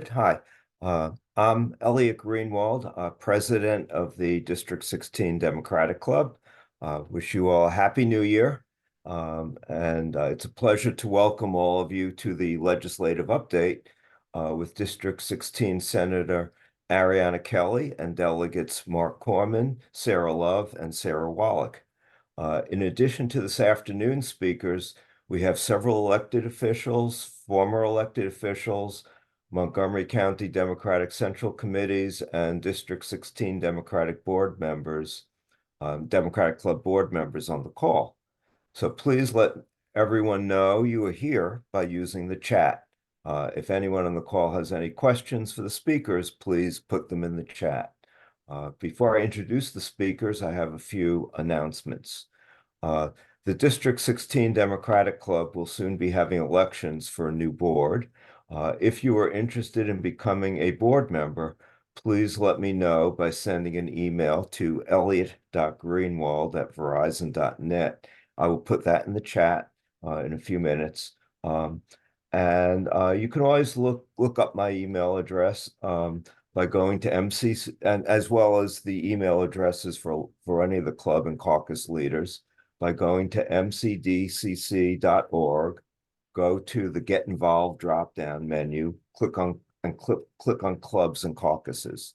Hi, I'm Elliot Greenwald, President of the District 16 Democratic Club. Wish you all a Happy New Year. And it's a pleasure to welcome all of you to the legislative update with District 16 Senator Ariana Kelly and delegates Marc Corman, Sara Love, and Sarah Wolek. In addition to this afternoon's speakers, we have several elected officials, former elected officials, Montgomery County Democratic Central Committees, and District 16 Democratic Board members, Democratic Club board members on the call. So please let everyone know you are here by using the chat. If anyone on the call has any questions for the speakers, please put them in the chat. Before I introduce the speakers, I have a few announcements. The District 16 Democratic Club will soon be having elections for a new board. If you are interested in becoming a board member, please let me know by sending an email to elliot.greenwald@verizon.net. I will put that in the chat in a few minutes. And you can always look up my email address by going to MCC, and as well as the email addresses for any of the club and caucus leaders by going to mcdcc.org, go to the Get Involved drop-down menu, click on clubs and caucuses.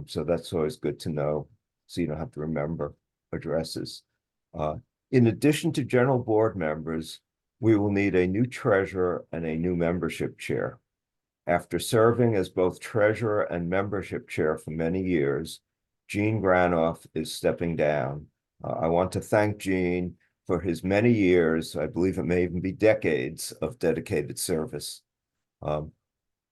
So that's always good to know, so you don't have to remember addresses. In addition to general board members, we will need a new treasurer and a new membership chair. After serving as both treasurer and membership chair for many years, Gene Granoff is stepping down. I want to thank Gene for his many years, I believe it may even be decades, of dedicated service.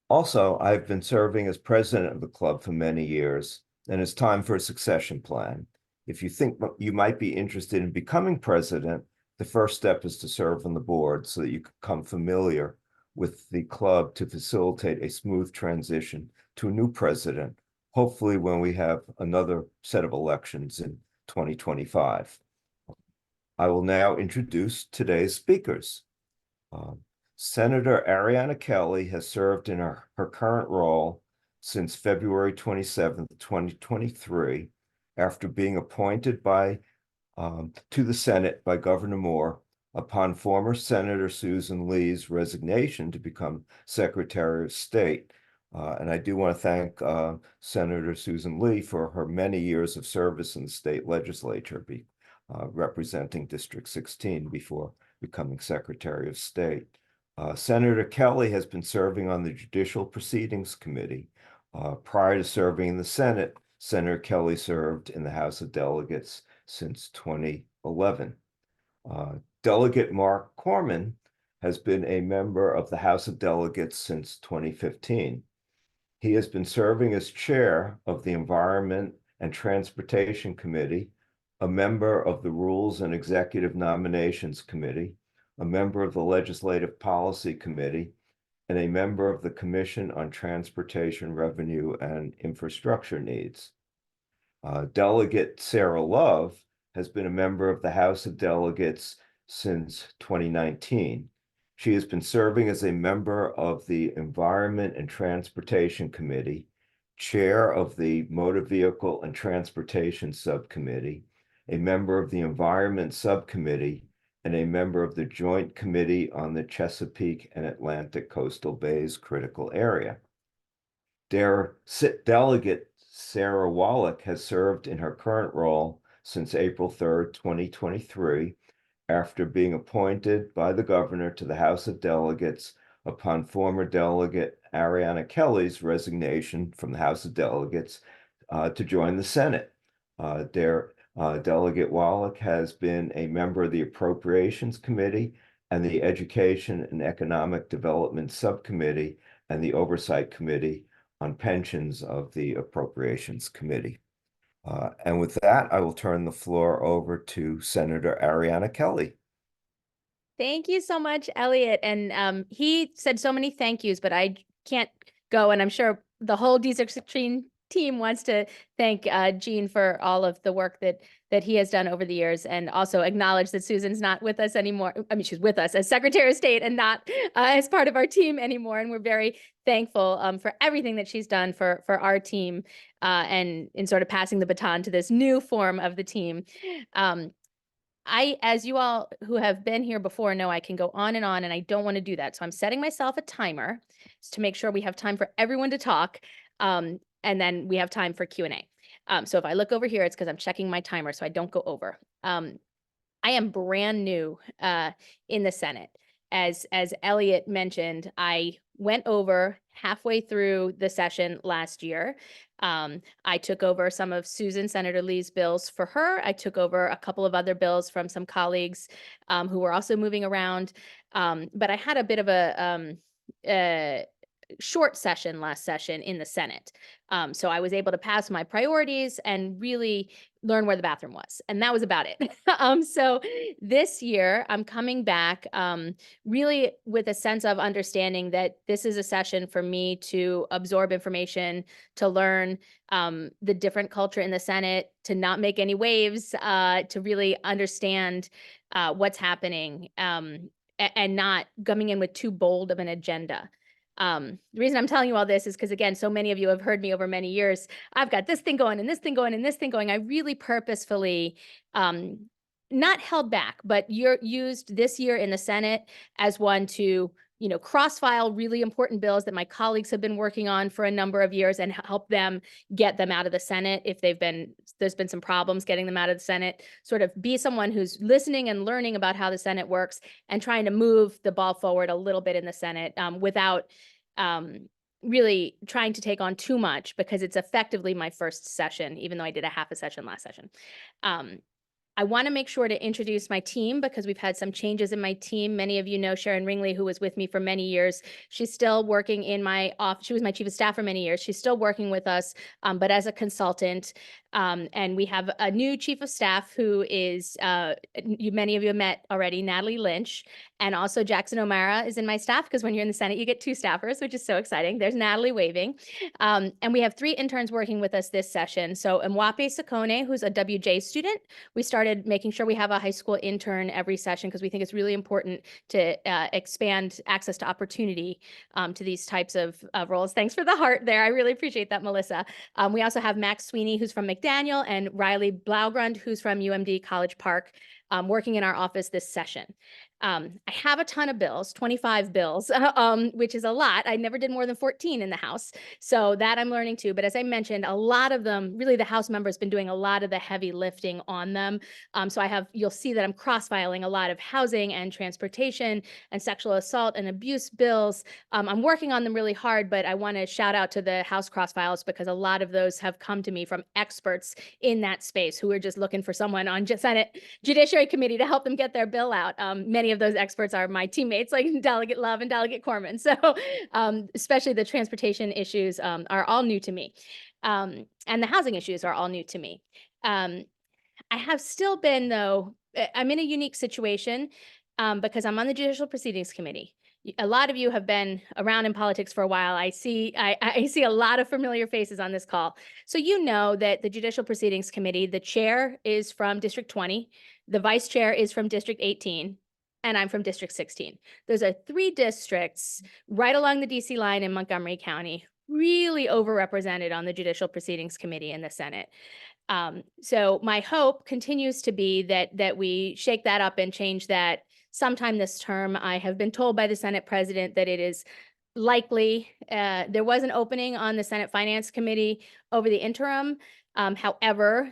Also, I've been serving as president of the club for many years, and it's time for a succession plan. If you think you might be interested in becoming president, the first step is to serve on the board so that you can become familiar with the club to facilitate a smooth transition to a new president, hopefully when we have another set of elections in 2025. I will now introduce today's speakers. Senator Ariana Kelly has served in her current role since February 27th, 2023, after being appointed to the Senate by Governor Moore upon former Senator Susan Lee's resignation to become Secretary of State. And I do want to thank Senator Susan Lee for her many years of service in the state legislature, representing District 16 before becoming Secretary of State. Senator Kelly has been serving on the Judicial Proceedings Committee. Prior to serving in the Senate, Senator Kelly served in the House of Delegates since 2011. Delegate Marc Corman has been a member of the House of Delegates since 2015. He has been serving as chair of the Environment and Transportation Committee, a member of the Rules and Executive Nominations Committee, a member of the Legislative Policy Committee, and a member of the Commission on Transportation Revenue and Infrastructure Needs. Delegate Sara Love has been a member of the House of Delegates since 2019. She has been serving as a member of the Environment and Transportation Committee, chair of the Motor Vehicle and Transportation Subcommittee, a member of the Environment Subcommittee, and a member of the Joint Committee on the Chesapeake and Atlantic Coastal Bays Critical Area. Delegate Sarah Wolek has served in her current role since April 3rd, 2023, after being appointed by the governor to the House of Delegates upon former delegate Ariana Kelly's resignation from the House of Delegates to join the Senate. Delegate Wolek has been a member of the Appropriations Committee and the Education and Economic Development Subcommittee and the Oversight Committee on Pensions of the Appropriations Committee. And with that, I will turn the floor over to Senator Ariana Kelly. Thank you so much, Elliot. And he said so many thank yous, but I can't go. And I'm sure the whole District 16 team wants to thank Gene for all of the work that he has done over the years, and also acknowledge that Susan's not with us anymore. I mean, she's with us as Secretary of State and not as part of our team anymore. And we're very thankful for everything that she's done for our team and in sort of passing the baton to this new form of the team. As you all who have been here before know, I can go on, and I don't want to do that. So I'm setting myself a timer to make sure we have time for everyone to talk. And then we have time for Q&A. So if I look over here, it's because I'm checking my timer so I don't go over. I am brand new in the Senate. As Elliot mentioned, I went over halfway through the session last year. I took over some of Senator Lee's bills for her. I took over a couple of other bills from some colleagues who were also moving around. But I had a bit of a short session last session in the Senate. So I was able to pass my priorities and really learn where the bathroom was. And that was about it. So this year I'm coming back really with a sense of understanding that this is a session for me to absorb information, to learn the different culture in the Senate, to not make any waves, to really understand what's happening and not coming in with too bold of an agenda. The reason I'm telling you all this is because, again, so many of you have heard me over many years. I've got this thing going and this thing going and this thing going. I really purposefully not held back, but you're used this year in the Senate as one to, cross-file really important bills that my colleagues have been working on for a number of years and help them get them out of the Senate if there's been some problems getting them out of the Senate, sort of be someone who's listening and learning about how the Senate works and trying to move the ball forward a little bit in the Senate without really trying to take on too much, because it's effectively my first session, even though I did a half a session last session. I want to make sure to introduce my team because we've had some changes in my team. Many of you know Sharon Ringley, who was with me for many years. She's still working in my office. She was my chief of staff for many years. She's still working with us, but as a consultant. And we have a new chief of staff who is, many of you have met already, Natalie Lynch. And also Jackson O'Mara is in my staff, because when you're in the Senate, you get two staffers, which is so exciting. There's Natalie waving. And we have 3 interns working with us this session. So Mwape Sakone, who's a WJ student. We started making sure we have a high school intern every session because we think it's really important to expand access to opportunity to these types of roles. Thanks for the heart there. I really appreciate that, Melissa. We also have Max Sweeney, who's from McDaniel, and Riley Blaugrund, who's from UMD College Park, working in our office this session. I have a ton of bills, 25 bills, which is a lot. I never did more than 14 in the House. So that I'm learning too. But as I mentioned, a lot of them, really the House members been doing a lot of the heavy lifting on them. So you'll see that I'm cross-filing a lot of housing and transportation and sexual assault and abuse bills. I'm working on them really hard, but I want to shout out to the House cross-files because a lot of those have come to me from experts in that space who are just looking for someone on Senate Judiciary Committee to help them get their bill out. Many of those experts are my teammates, like Delegate Love and Delegate Corman. So especially the transportation issues are all new to me. And the housing issues are all new to me. I have still been, though, I'm in a unique situation because I'm on the Judicial Proceedings Committee. A lot of you have been around in politics for a while. I see a lot of familiar faces on this call. So you know that the Judicial Proceedings Committee, the chair is from District 20, the vice chair is from District 18, and I'm from District 16. Those are 3 districts right along the DC line in Montgomery County, really overrepresented on the Judicial Proceedings Committee in the Senate. So my hope continues to be that we shake that up and change that sometime this term. I have been told by the Senate president that it is likely. There was an opening on the Senate Finance Committee over the interim. However,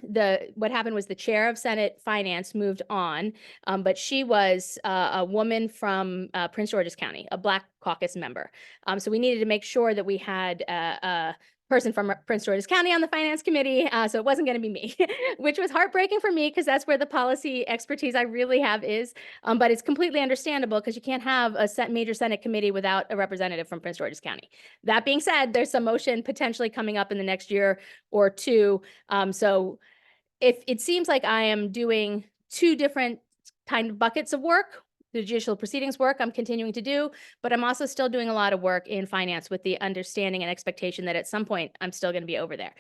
what happened was the chair of Senate Finance moved on, but she was a woman from Prince George's County, a Black Caucus member. So we needed to make sure that we had a person from Prince George's County on the Finance Committee, so it wasn't going to be me, which was heartbreaking for me because that's where the policy expertise I really have is, but it's completely understandable because you can't have a major Senate committee without a representative from Prince George's County. That being said, there's some motion potentially coming up in the next year or 2. So if it seems like I am doing 2 different kind of buckets of work, The judicial proceedings work I'm continuing to do, but I'm also still doing a lot of work in finance with the understanding and expectation that at some point I'm still going to be over there.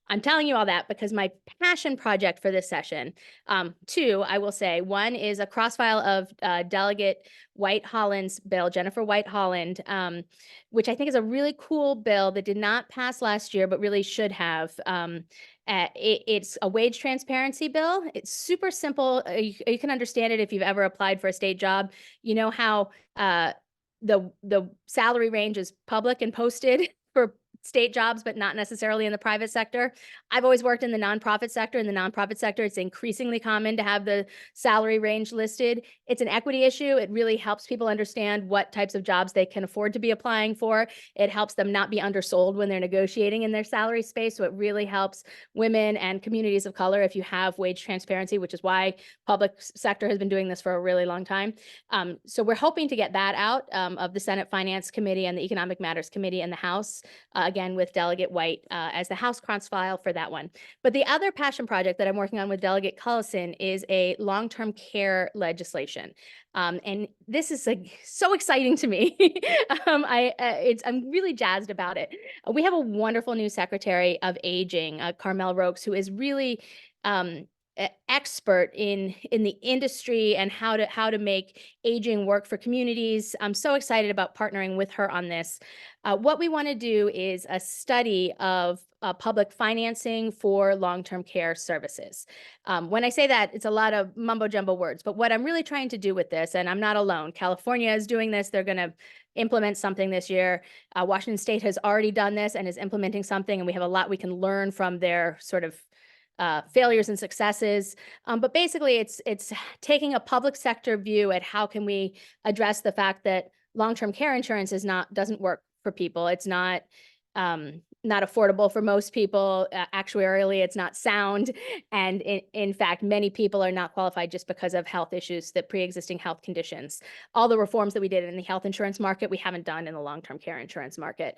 I'm telling you all that because my passion project for this session, two, I will say, one is a cross-file of Delegate White Holland's bill, Jennifer White Holland, which I think is a really cool bill that did not pass last year, but really should have. It's a wage transparency bill. It's super simple. You can understand it if you've ever applied for a state job. You know how the salary range is public and posted for state jobs, but not necessarily in the private sector. I've always worked in the nonprofit sector. In the nonprofit sector, it's increasingly common to have the salary range listed. It's an equity issue. It really helps people understand what types of jobs they can afford to be applying for. It helps them not be undersold when they're negotiating in their salary space. So it really helps women and communities of color if you have wage transparency, which is why public sector has been doing this for a really long time. So we're hoping to get that out of the Senate Finance Committee and the Economic Matters Committee in the House, again, with Delegate White as the House cross-file for that one. But the other passion project that I'm working on with Delegate Cullison is a long-term care legislation. And this is so exciting to me. I'm really jazzed about it. We have a wonderful new Secretary of Aging, Carmel Rokes, who is really expert in the industry and how to make aging work for communities. I'm so excited about partnering with her on this. What we want to do is a study of public financing for long-term care services. When I say that, it's a lot of mumbo jumbo words, but what I'm really trying to do with this, and I'm not alone, California is doing this. They're going to implement something this year. Washington State has already done this and is implementing something, and we have a lot we can learn from their sort of failures and successes. But basically, it's taking a public sector view at how can we address the fact that long-term care insurance doesn't work for people. It's not affordable for most people. Actuarially, it's not sound. And in fact, many people are not qualified just because of health issues, that pre-existing health conditions. All the reforms that we did in the health insurance market, we haven't done in the long-term care insurance market.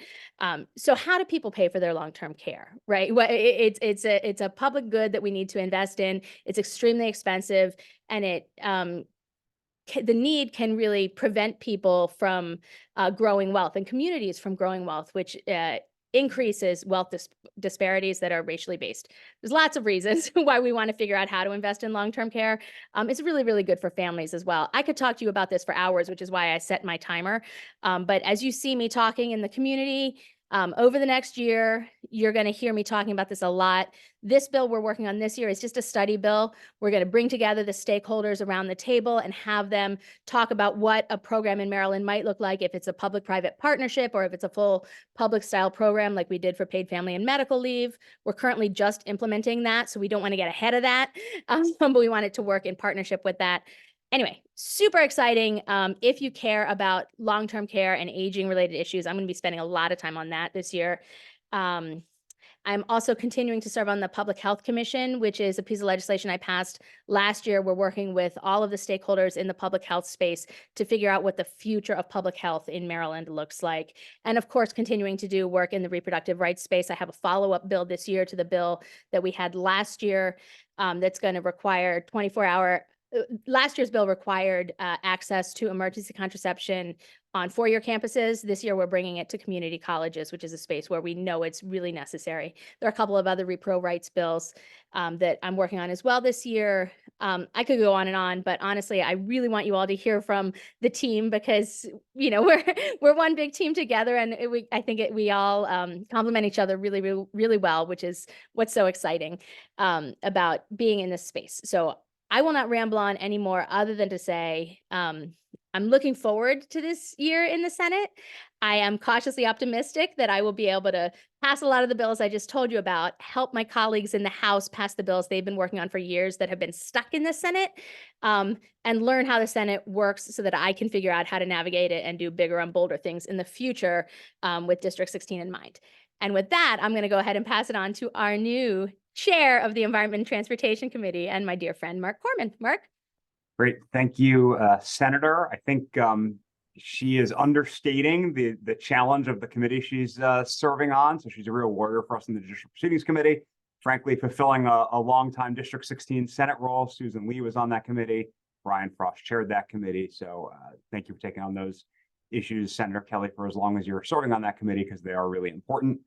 So how do people pay for their long-term care, right? Well, it's a public good that we need to invest in. It's extremely expensive, and the need can really prevent people from growing wealth and communities from growing wealth, which increases wealth disparities that are racially based. There's lots of reasons why we want to figure out how to invest in long-term care. It's really, really good for families as well. I could talk to you about this for hours, which is why I set my timer. But as you see me talking in the community, over the next year, you're going to hear me talking about this a lot. This bill we're working on this year is just a study bill. We're going to bring together the stakeholders around the table and have them talk about what a program in Maryland might look like, if it's a public-private partnership or if it's a full public-style program like we did for paid family and medical leave. We're currently just implementing that, so we don't want to get ahead of that, but we want it to work in partnership with that. Anyway, super exciting. If you care about long-term care and aging related issues, I'm going to be spending a lot of time on that this year. I'm also continuing to serve on the Public Health Commission, which is a piece of legislation I passed last year. We're working with all of the stakeholders in the public health space to figure out what the future of public health in Maryland looks like. And of course, continuing to do work in the reproductive rights space. I have a follow-up bill this year to the bill that we had last year that's going to require 24-hour. Last year's bill required access to emergency contraception on four-year campuses. This year, we're bringing it to community colleges, which is a space where we know it's really necessary. There are a couple of other repro rights bills that I'm working on as well this year. I could go on and on, but honestly, I really want you all to hear from the team because, you know, we're one big team together, and I think we all complement each other really, really, really well, which is what's so exciting about being in this space. So I will not ramble on anymore other than to say I'm looking forward to this year in the Senate. I am cautiously optimistic that I will be able to pass a lot of the bills I just told you about, help my colleagues in the House pass the bills they've been working on for years that have been stuck in the Senate, and learn how the Senate works so that I can figure out how to navigate it and do bigger and bolder things in the future with District 16 in mind. And with that, I'm going to go ahead and pass it on to our new chair of the Environment and Transportation Committee and my dear friend, Marc Corman. Marc? Great. Thank you, Senator. I think she is understating the challenge of the committee she's serving on. So she's a real warrior for us in the Judicial Proceedings Committee, frankly, fulfilling a long-time District 16 Senate role. Susan Lee was on that committee. Brian Frost chaired that committee. So thank you for taking on those issues, Senator Kelly, for as long as you're serving on that committee, because they are really important.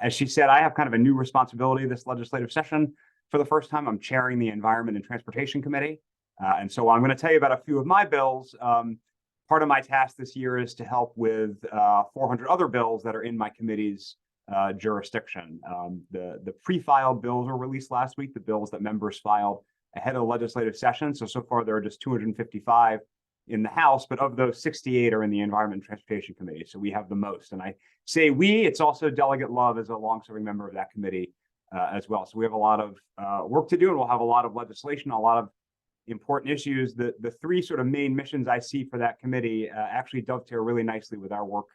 As she said, I have kind of a new responsibility this legislative session. For the first time, I'm chairing the Environment and Transportation Committee. And so I'm going to tell you about a few of my bills. Part of my task this year is to help with 400 other bills that are in my committee's jurisdiction. The pre-filed bills were released last week, the bills that members filed ahead of the legislative session. So far, there are just 255 in the House, but of those, 68 are in the Environment and Transportation Committee. So we have the most. And I say we, it's also Delegate Love as a long-serving member of that committee as well. So we have a lot of work to do, and we'll have a lot of legislation, a lot of important issues. The three sort of main missions I see for that committee actually dovetail really nicely with our work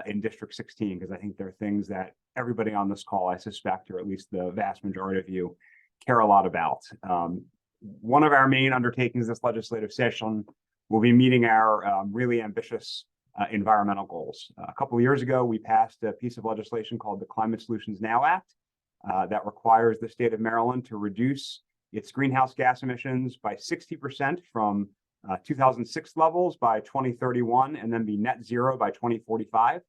in District 16, because I think there are things that everybody on this call, I suspect, or at least the vast majority of you, care a lot about. One of our main undertakings this legislative session will be meeting our really ambitious environmental goals. A couple of years ago, we passed a piece of legislation called the Climate Solutions Now Act that requires the state of Maryland to reduce its greenhouse gas emissions by 60% from 2006 levels by 2031, and then be net zero by 2045.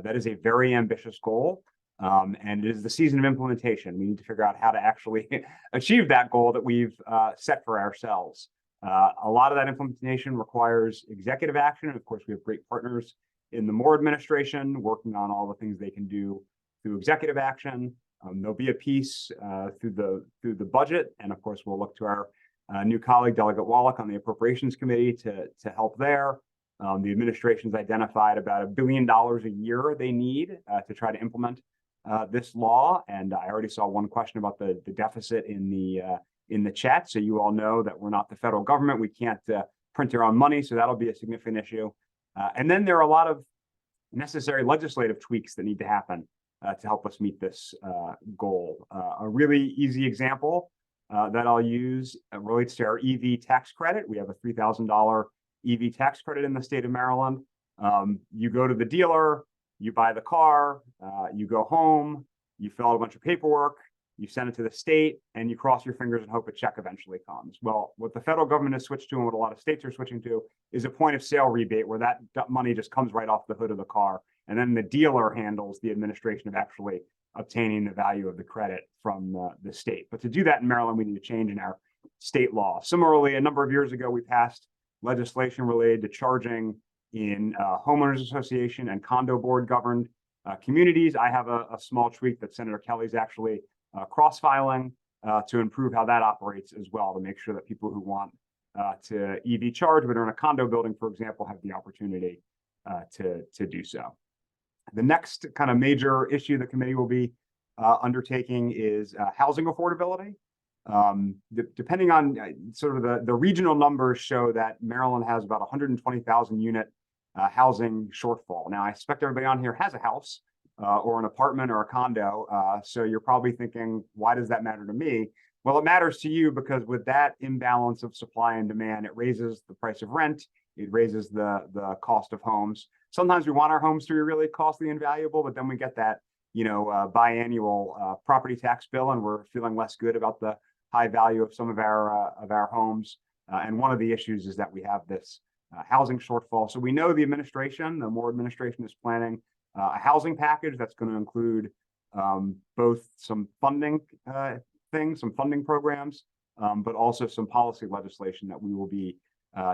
That is a very ambitious goal. And it is the season of implementation. We need to figure out how to actually achieve that goal that we've set for ourselves. A lot of that implementation requires executive action. And of course, we have great partners in the Moore administration working on all the things they can do through executive action. There'll be a piece through the budget. And of course, we'll look to our new colleague, Delegate Wolek, on the Appropriations Committee to help there. The administration's identified about $1 billion a year they need to try to implement this law. And I already saw one question about the deficit in the chat. So you all know that we're not the federal government. We can't print our own money. So that'll be a significant issue. And then there are a lot of necessary legislative tweaks that need to happen to help us meet this goal. A really easy example that I'll use relates to our EV tax credit. We have a $3,000 EV tax credit in the state of Maryland. You go to the dealer, you buy the car, you go home, you fill out a bunch of paperwork, you send it to the state, and you cross your fingers and hope a check eventually comes. Well, what the federal government has switched to, and what a lot of states are switching to, is a point of sale rebate where that money just comes right off the hood of the car. And then the dealer handles the administration of actually obtaining the value of the credit from the state. But to do that in Maryland, we need a change in our state law. Similarly, a number of years ago, we passed legislation related to charging in homeowners association and condo board governed communities. I have a small tweak that Senator Kelly's actually cross-filing to improve how that operates as well, to make sure that people who want to EV charge but are in a condo building, for example, have the opportunity to do so. The next kind of major issue the committee will be undertaking is housing affordability. Depending on sort of the regional numbers show that Maryland has about 120,000 unit housing shortfall. Now, I expect everybody on here has a house or an apartment or a condo. So you're probably thinking, why does that matter to me? Well, it matters to you because with that imbalance of supply and demand, it raises the price of rent. It raises the cost of homes. Sometimes we want our homes to be really costly and valuable, but then we get that, biannual property tax bill, and we're feeling less good about the high value of some of our homes. And one of the issues is that we have this housing shortfall. So we know the Moore administration is planning a housing package that's going to include both some funding some funding programs, but also some policy legislation that we will be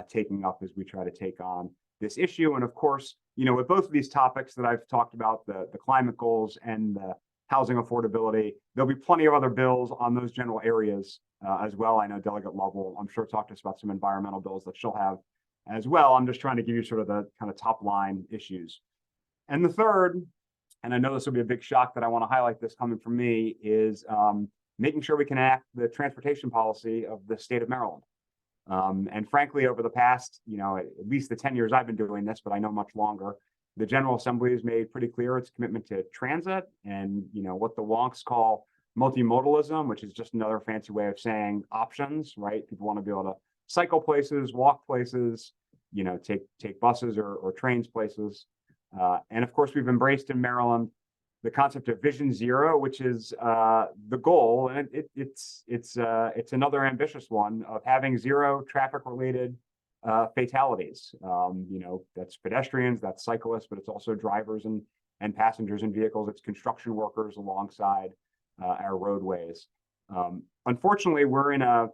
taking up as we try to take on this issue. And of course, with both of these topics that I've talked about, the climate goals and the housing affordability, there'll be plenty of other bills on those general areas as well. I know Delegate Love will, I'm sure, talk to us about some environmental bills that she'll have as well. I'm just trying to give you sort of the kind of top line issues. And the third, and I know this will be a big shock that I want to highlight this coming from me, is making sure we can enact the transportation policy of the state of Maryland. And frankly, over the past, at least the 10 years I've been doing this, but I know much longer, the General Assembly has made pretty clear its commitment to transit and, what the wonks call multimodalism, which is just another fancy way of saying options, right? People want to be able to cycle places, walk places, take buses or trains places. And of course, we've embraced in Maryland the concept of Vision Zero, which is the goal, and it's another ambitious one of having zero traffic-related fatalities. That's pedestrians, that's cyclists, but it's also drivers and passengers in vehicles. It's construction workers alongside our roadways. Unfortunately, we're in a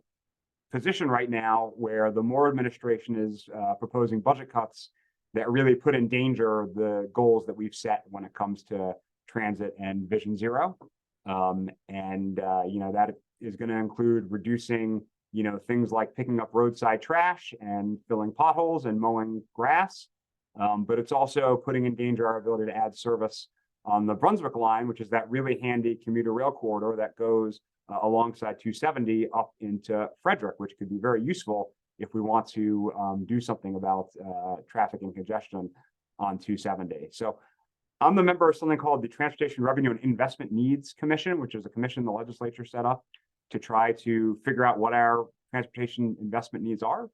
position right now where the Moore administration is proposing budget cuts that really put in danger the goals that we've set when it comes to transit and Vision Zero. That is going to include reducing, things like picking up roadside trash and filling potholes and mowing grass. But it's also putting in danger our ability to add service on the Brunswick line, which is that really handy commuter rail corridor that goes alongside 270 up into Frederick, which could be very useful if we want to do something about traffic and congestion on 270. So I'm the member of something called the Transportation Revenue and Investment Needs Commission, which is a commission the legislature set up to try to figure out what our transportation investment needs are.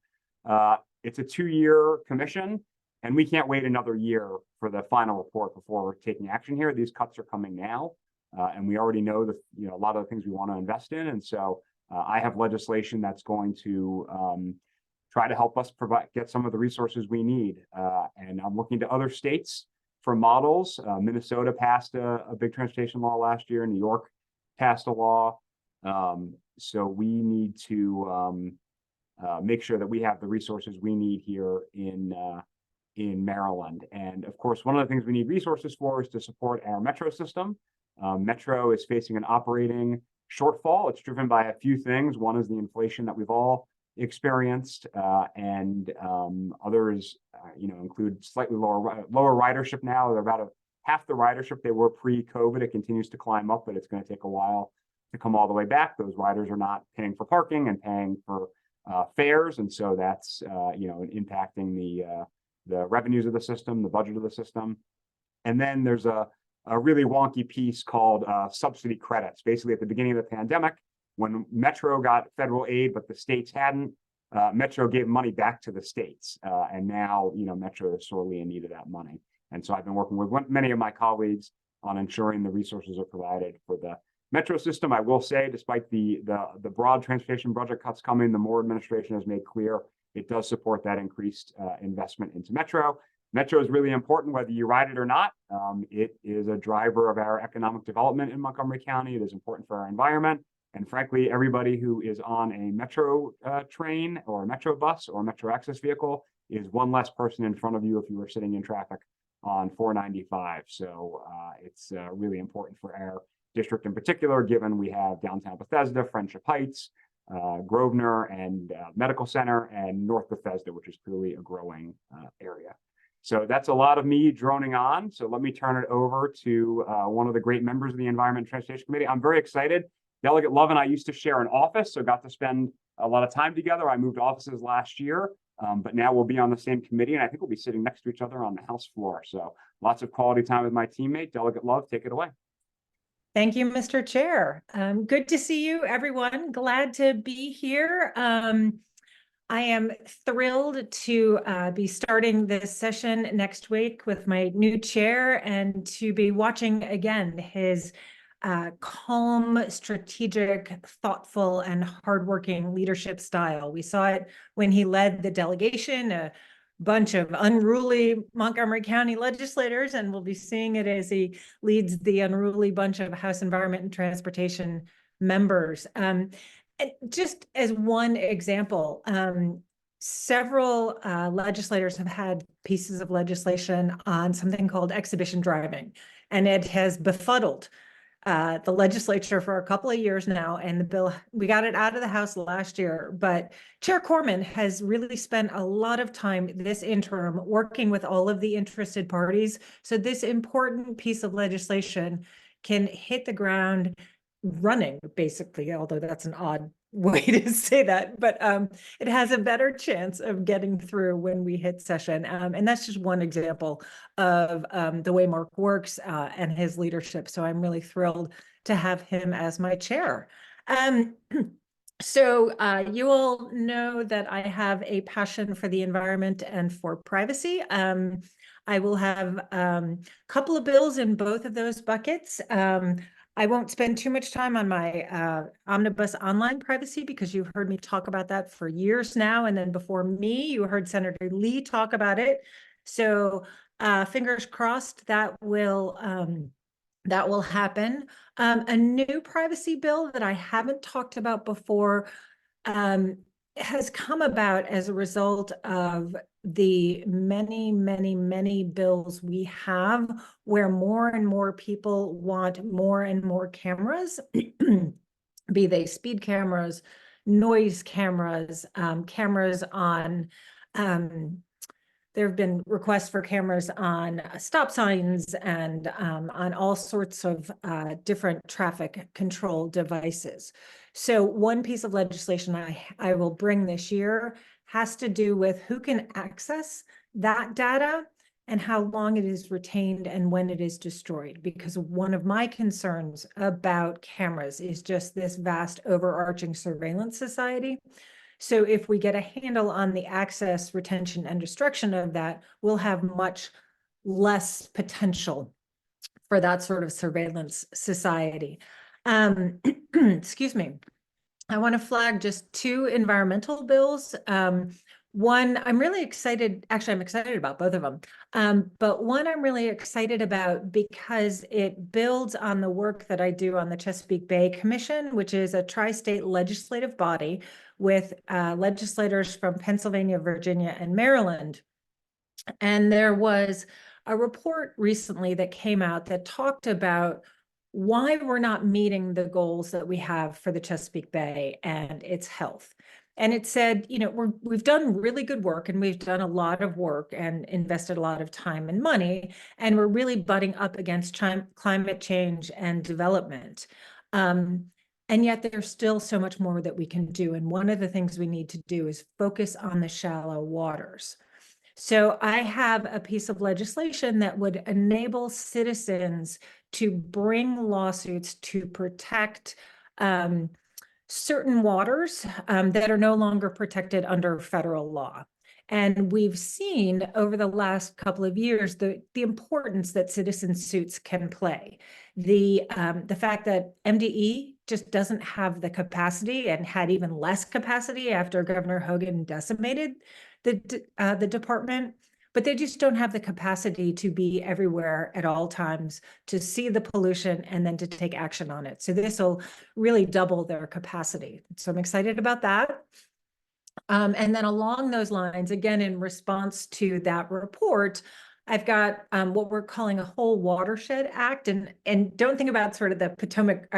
It's a 2-year commission, and we can't wait another year for the final report before we're taking action here. These cuts are coming now, and we already know that a lot of the things we want to invest in. And so I have legislation that's going to try to help us get some of the resources we need. And I'm looking to other states for models. Minnesota passed a big transportation law last year. New York passed a law. So we need to make sure that we have the resources we need here in Maryland. And of course, one of the things we need resources for is to support our metro system. Metro is facing an operating shortfall. It's driven by a few things. One is the inflation that we've all experienced, and others, include slightly lower ridership now. They're about half the ridership they were pre-COVID. It continues to climb up, but it's going to take a while to come all the way back. Those riders are not paying for parking and paying for fares, and so that's impacting the revenues of the system, the budget of the system. And then there's a really wonky piece called subsidy credits. Basically, at the beginning of the pandemic, when Metro got federal aid, but the states hadn't, Metro gave money back to the states. And now, Metro is sorely in need of that money. And so I've been working with many of my colleagues on ensuring the resources are provided for the Metro system. I will say, despite the broad transportation budget cuts coming, the Moore administration has made clear it does support that increased investment into Metro. Metro is really important, whether you ride it or not. It is a driver of our economic development in Montgomery County. It is important for our environment. And frankly, everybody who is on a Metro train or a Metro bus or Metro access vehicle is one less person in front of you if you were sitting in traffic on 495. So it's really important for our district in particular, given we have downtown Bethesda, Friendship Heights, Grosvenor, and Medical Center, and North Bethesda, which is clearly a growing area. So that's a lot of me droning on. So let me turn it over to one of the great members of the Environment and Transportation Committee. I'm very excited. Delegate Love and I used to share an office, so got to spend a lot of time together. I moved offices last year, but now we'll be on the same committee, and I think we'll be sitting next to each other on the House floor. So lots of quality time with my teammate. Delegate Love, take it away. Thank you, Mr. Chair. Good to see you, everyone. Glad to be here. I am thrilled to be starting this session next week with my new chair and to be watching again his calm, strategic, thoughtful, and hardworking leadership style. We saw it when he led the delegation, a bunch of unruly Montgomery County legislators, and we'll be seeing it as he leads the unruly bunch of House Environment and Transportation members. And just as one example, several legislators have had pieces of legislation on something called exhibition driving, and it has befuddled the legislature for a couple of years now, and the bill, we got it out of the House last year, but Chair Corman has really spent a lot of time this interim working with all of the interested parties. So this important piece of legislation can hit the ground running, basically, although that's an odd way to say that, but it has a better chance of getting through when we hit session. And that's just one example of the way Marc works and his leadership. So I'm really thrilled to have him as my chair. So you all know that I have a passion for the environment and for privacy. I will have a couple of bills in both of those buckets. I won't spend too much time on my omnibus online privacy because you've heard me talk about that for years now. And then before me, you heard Senator Lee talk about it. So fingers crossed that will happen. A new privacy bill that I haven't talked about before has come about as a result of the many, many, many bills we have where more and more people want more and more cameras, be they speed cameras, noise cameras, cameras on, there have been requests for cameras on stop signs and on all sorts of different traffic control devices. So one piece of legislation I will bring this year has to do with who can access that data and how long it is retained and when it is destroyed. Because one of my concerns about cameras is just this vast overarching surveillance society. So if we get a handle on the access, retention, and destruction of that, we'll have much less potential for that sort of surveillance society. Excuse me. I want to flag just two environmental bills. One, I'm really excited, actually, I'm excited about both of them. But one I'm really excited about because it builds on the work that I do on the Chesapeake Bay Commission, which is a tri-state legislative body with legislators from Pennsylvania, Virginia, and Maryland. And there was a report recently that came out that talked about why we're not meeting the goals that we have for the Chesapeake Bay and its health. And it said, you know, we've done really good work and we've done a lot of work and invested a lot of time and money, and we're really butting up against climate change and development. And yet there's still so much more that we can do. And one of the things we need to do is focus on the shallow waters. So I have a piece of legislation that would enable citizens to bring lawsuits to protect certain waters that are no longer protected under federal law. And we've seen over the last couple of years the importance that citizen suits can play. The fact that MDE just doesn't have the capacity and had even less capacity after Governor Hogan decimated the department, but they just don't have the capacity to be everywhere at all times, to see the pollution and then to take action on it. So this will really double their capacity. So I'm excited about that. And then along those lines, again, in response to that report, I've got what we're calling a whole watershed act, and don't think about sort of the Potomac,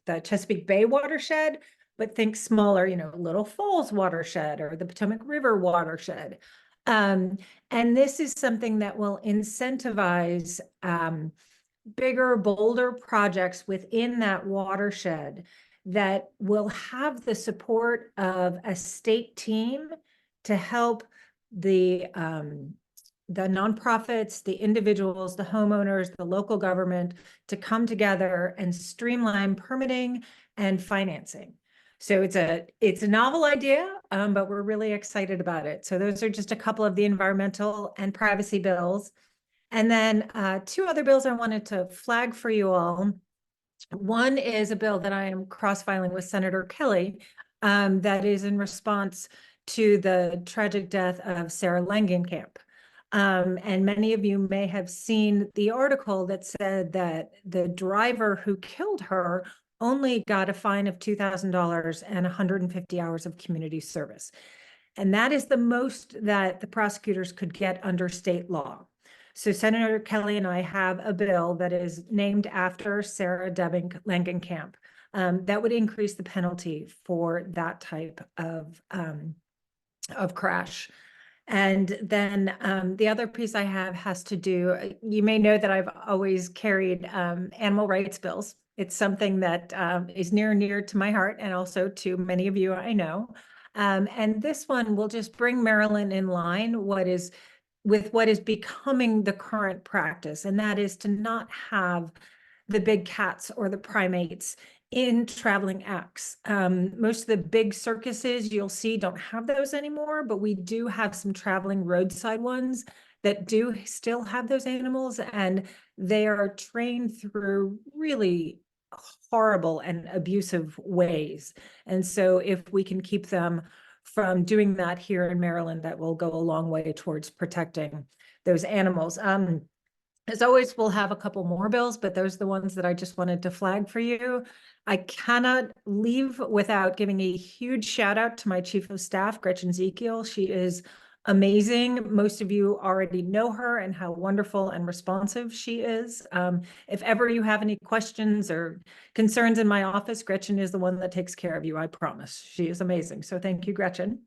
the Chesapeake Bay watershed, but think smaller, you know, Little Falls watershed or the Potomac River watershed. And this is something that will incentivize bigger, bolder projects within that watershed that will have the support of a state team to help the nonprofits, the individuals, the homeowners, the local government to come together and streamline permitting and financing. So it's a novel idea, but we're really excited about it. So those are just a couple of the environmental and privacy bills. And then two other bills I wanted to flag for you all. One is a bill that I am cross-filing with Senator Kelly that is in response to the tragic death of Sara Langenkamp. And many of you may have seen the article that said that the driver who killed her only got a fine of $2,000 and 150 hours of community service. And that is the most that the prosecutors could get under state law. So Senator Kelly and I have a bill that is named after Sara Langenkamp that would increase the penalty for that type of crash. And then the other piece I have has to do, you may know that I've always carried animal rights bills. It's something that is near and dear to my heart and also to many of you I know. And this one will just bring Maryland in line with what is becoming the current practice, and that is to not have the big cats or the primates in traveling acts. Most of the big circuses you'll see don't have those anymore, but we do have some traveling roadside ones that do still have those animals, and they are trained through really horrible and abusive ways. And so if we can keep them from doing that here in Maryland, that will go a long way towards protecting those animals. As always, we'll have a couple more bills, but those are the ones that I just wanted to flag for you. I cannot leave without giving a huge shout out to my Chief of Staff, Gretchen Zekiel. She is amazing. Most of you already know her and how wonderful and responsive she is. If ever you have any questions or concerns in my office, Gretchen is the one that takes care of you, I promise. She is amazing. So thank you, Gretchen.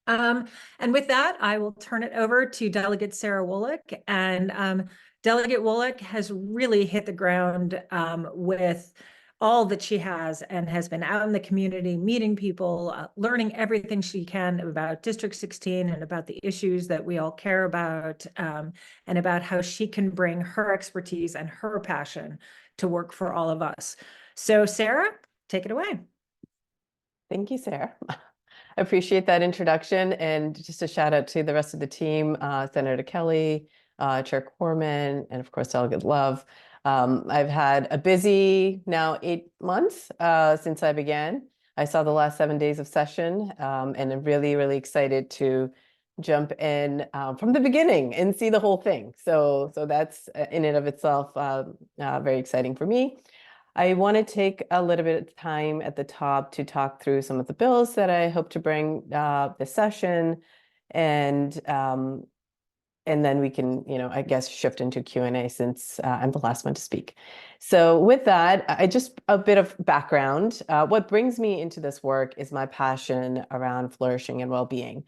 And with that, I will turn it over to Delegate Sara Wolek. And Delegate Wolek has really hit the ground with all that she has, and has been out in the community, meeting people, learning everything she can about District 16 and about the issues that we all care about, and about how she can bring her expertise and her passion to work for all of us. So Sara, take it away. Thank you, Sarah. I appreciate that introduction, and just a shout out to the rest of the team, Senator Kelly, Chair Corman, and of course, Delegate Love. I've had a busy now 8 months since I began. I saw the last 7 days of session, and I'm really, really excited to jump in from the beginning and see the whole thing. So that's in and of itself very exciting for me. I want to take a little bit of time at the top to talk through some of the bills that I hope to bring this session, and then we can, I guess, shift into Q&A since I'm the last one to speak. So with that, just a bit of background. What brings me into this work is my passion around flourishing and well-being.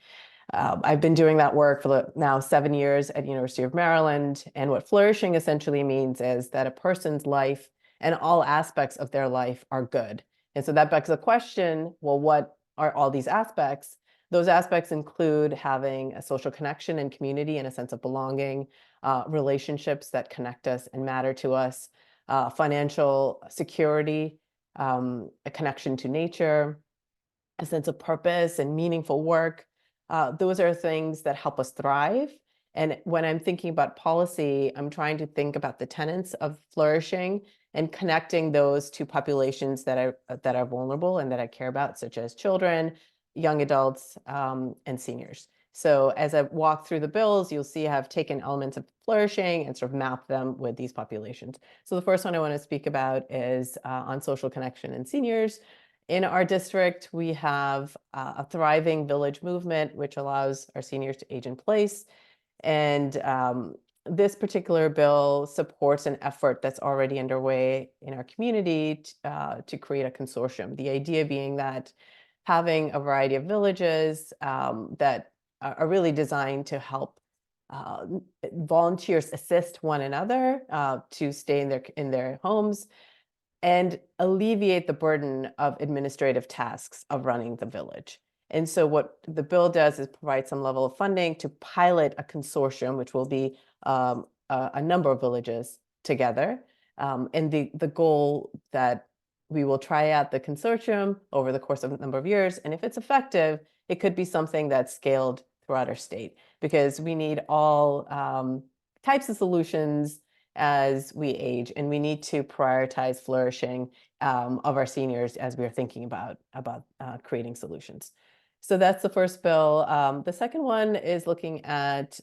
I've been doing that work for now 7 years at University of Maryland, and what flourishing essentially means is that a person's life and all aspects of their life are good. And so that begs the question, well, what are all these aspects? Those aspects include having a social connection and community and a sense of belonging, relationships that connect us and matter to us, financial security, a connection to nature, a sense of purpose and meaningful work. Those are things that help us thrive. And when I'm thinking about policy, I'm trying to think about the tenets of flourishing and connecting those to populations that are vulnerable and that I care about, such as children, young adults, and seniors. So as I walk through the bills, you'll see I've taken elements of flourishing and sort of mapped them with these populations. So the first one I want to speak about is on social connection and seniors. In our district, we have a thriving village movement, which allows our seniors to age in place. And this particular bill supports an effort that's already underway in our community to create a consortium. The idea being that having a variety of villages that are really designed to help volunteers assist one another to stay in their homes and alleviate the burden of administrative tasks of running the village. And so what the bill does is provide some level of funding to pilot a consortium, which will be a number of villages together. And the goal that we will try out the consortium over the course of a number of years. And if it's effective, it could be something that's scaled throughout our state, because we need all types of solutions as we age, and we need to prioritize flourishing of our seniors as we are thinking about creating solutions. So that's the first bill. The second one is looking at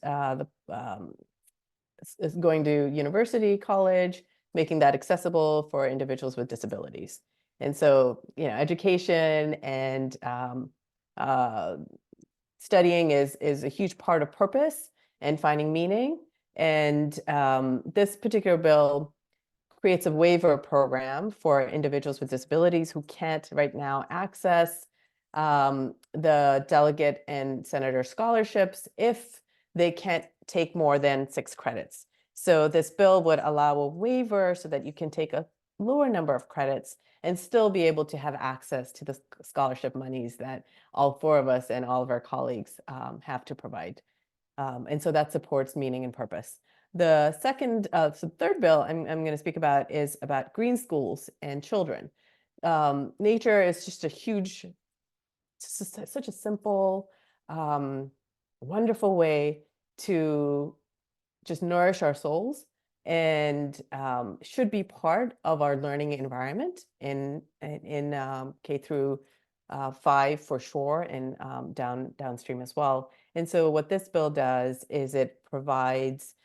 is going to university, college, making that accessible for individuals with disabilities. And so, education and studying is a huge part of purpose and finding meaning. And this particular bill creates a waiver program for individuals with disabilities who can't right now access the delegate and senator scholarships if they can't take more than 6 credits. So this bill would allow a waiver so that you can take a lower number of credits and still be able to have access to the scholarship monies that all 4 of us and all of our colleagues have to provide. And so that supports meaning and purpose. The third bill I'm going to speak about is about green schools and children. Nature is just such a simple, wonderful way to just nourish our souls and should be part of our learning environment in K through 5 for sure, and downstream as well. And so what this bill does is it provides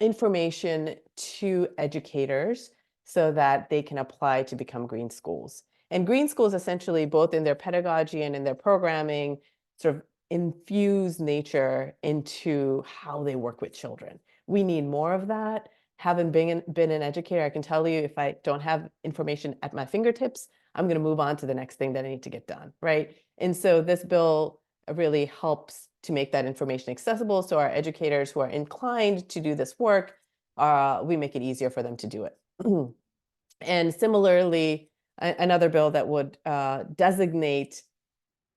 information to educators so that they can apply to become green schools. And green schools essentially, both in their pedagogy and in their programming, sort of infuse nature into how they work with children. We need more of that. Having been an educator, I can tell you, if I don't have information at my fingertips, I'm going to move on to the next thing that I need to get done, right? And so this bill really helps to make that information accessible, so our educators who are inclined to do this work, we make it easier for them to do it. And similarly, another bill that would designate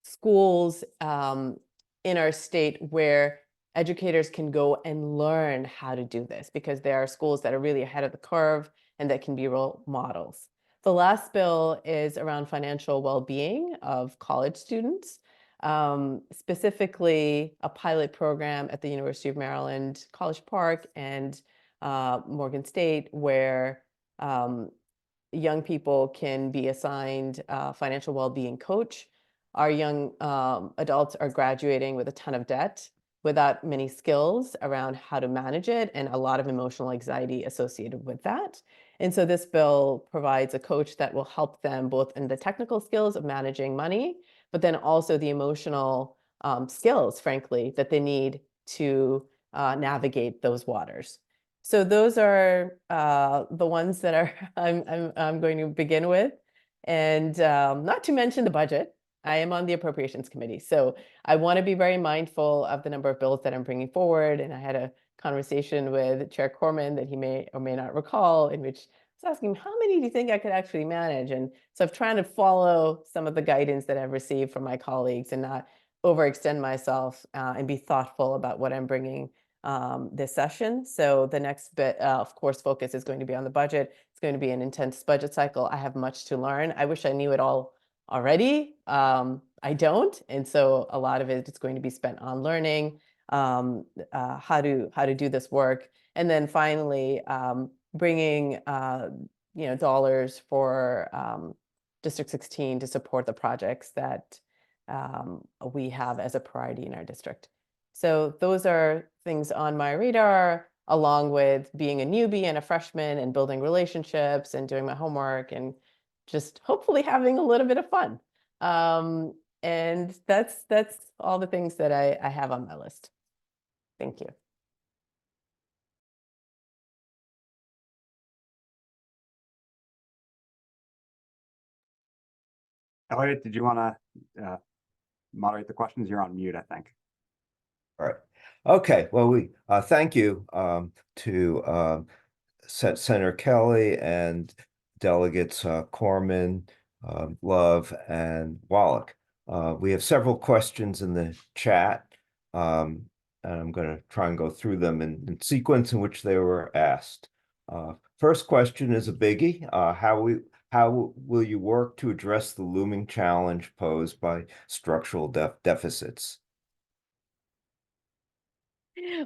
schools in our state where educators can go and learn how to do this, because there are schools that are really ahead of the curve and that can be role models. The last bill is around financial well-being of college students, specifically a pilot program at the University of Maryland, College Park, and Morgan State, where young people can be assigned a financial well-being coach. Our young adults are graduating with a ton of debt without many skills around how to manage it, and a lot of emotional anxiety associated with that. And so this bill provides a coach that will help them both in the technical skills of managing money, but then also the emotional skills, frankly, that they need to navigate those waters. So those are the ones that are I'm going to begin with, and not to mention the budget. I am on the Appropriations Committee, so I want to be very mindful of the number of bills that I'm bringing forward. And I had a conversation with Chair Corman that he may or may not recall, in which I was asking him, how many do you think I could actually manage? And so I'm trying to follow some of the guidance that I've received from my colleagues and not overextend myself and be thoughtful about what I'm bringing this session. So the next bit, of course, focus is going to be on the budget. It's going to be an intense budget cycle. I have much to learn. I wish I knew it all already. I don't. And so a lot of it is going to be spent on learning how to do this work. And then finally, bringing dollars for District 16 to support the projects that we have as a priority in our district. So those are things on my radar, along with being a newbie and a freshman and building relationships and doing my homework and just hopefully having a little bit of fun. And that's all the things that I have on my list. Thank you. Elliot, did you want to moderate the questions? You're on mute, I think. All right. Okay. Well, we thank you to Senator Kelly and Delegates Corman, Love, and Wolek. We have several questions in the chat, and I'm going to try and go through them in sequence in which they were asked. First question is a biggie. How will you work to address the looming challenge posed by structural deficits?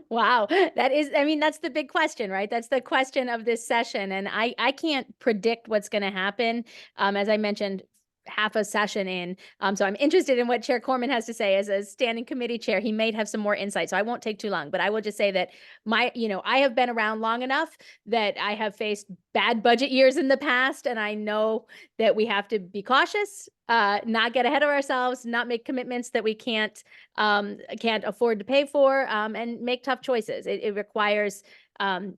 Wow, that is, I mean, that's the big question, right? That's the question of this session. And I can't predict what's going to happen. As I mentioned, half a session in. So I'm interested in what Chair Corman has to say as a standing committee chair. He may have some more insight, so I won't take too long, but I will just say that I have been around long enough that I have faced bad budget years in the past. And I know that we have to be cautious, not get ahead of ourselves, not make commitments that we can't afford to pay for, and make tough choices. It requires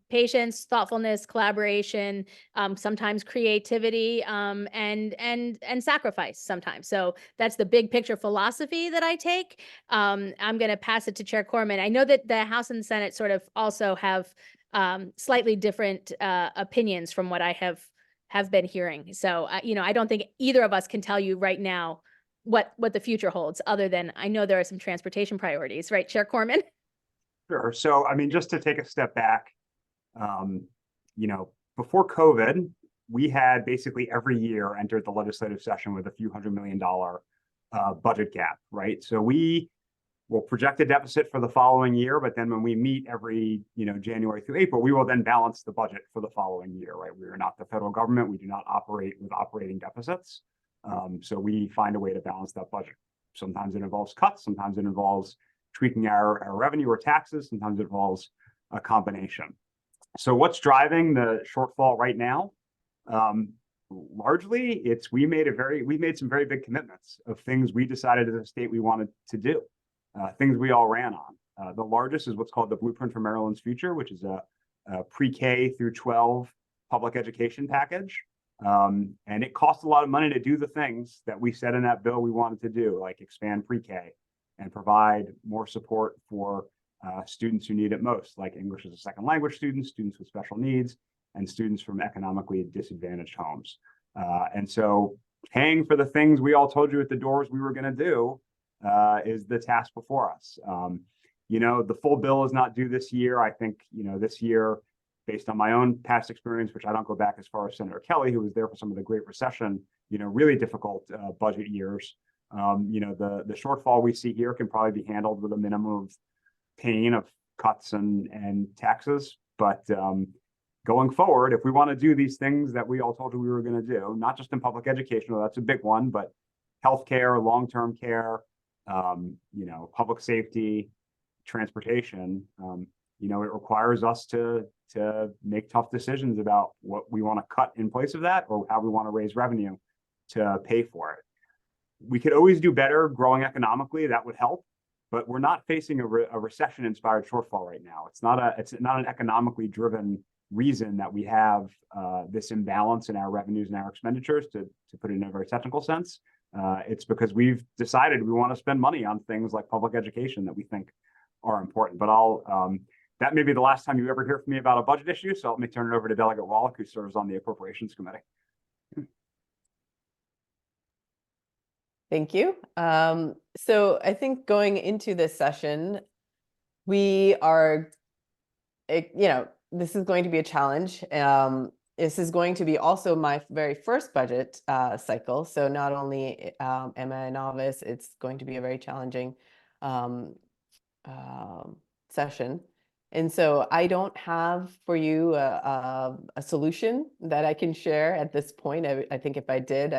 patience, thoughtfulness, collaboration, sometimes creativity, and sacrifice sometimes. So that's the big picture philosophy that I take. I'm going to pass it to Chair Corman. I know that the House and the Senate sort of also have slightly different opinions from what I have been hearing. So, I don't think either of us can tell you right now what the future holds, other than I know there are some transportation priorities, right, Chair Corman? Sure. So, I mean, just to take a step back, before COVID, we had basically every year entered the legislative session with a few $100 million budget gap, right? So we we'll project a deficit for the following year, but then when we meet every, January through April, we will then balance the budget for the following year, right? We are not the federal government. We do not operate with operating deficits. So we find a way to balance that budget. Sometimes it involves cuts. Sometimes it involves tweaking our revenue or taxes. Sometimes it involves a combination. So what's driving the shortfall right now? Largely, we made some very big commitments of things we decided as a state we wanted to do, things we all ran on. The largest is what's called the Blueprint for Maryland's Future, which is a pre-K through 12 public education package. And it costs a lot of money to do the things that we said in that bill we wanted to do, like expand pre-K and provide more support for students who need it most, like English as a second language students, students with special needs, and students from economically disadvantaged homes. And so paying for the things we all told you at the doors we were going to do is the task before us. The full bill is not due this year. I think, this year, based on my own past experience, which I don't go back as far as Senator Kelly, who was there for some of the Great Recession, really difficult budget years. The shortfall we see here can probably be handled with a minimum of pain of cuts and taxes. But going forward, if we want to do these things that we all told you we were going to do, not just in public education, well, that's a big one, but healthcare, long-term care, public safety, transportation, it requires us to make tough decisions about what we want to cut in place of that or how we want to raise revenue to pay for it. We could always do better growing economically. That would help. But we're not facing a recession-inspired shortfall right now. It's not an economically driven reason that we have this imbalance in our revenues and our expenditures, to put it in a very technical sense. It's because we've decided we want to spend money on things like public education that we think are important. But that may be the last time you ever hear from me about a budget issue. So let me turn it over to Delegate Wolek, who serves on the Appropriations Committee. Thank you. So I think going into this session, we are, this is going to be a challenge. This is going to be also my very first budget cycle. So not only am I a novice, it's going to be a very challenging session. And so I don't have for you a solution that I can share at this point. I think if I did,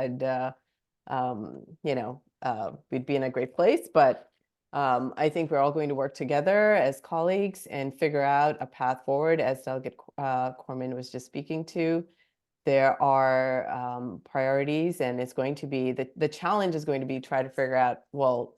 we'd be in a great place. But I think we're all going to work together as colleagues and figure out a path forward, as Delegate Corman was just speaking to. There are priorities, and it's going to be, the challenge is going to be try to figure out, well,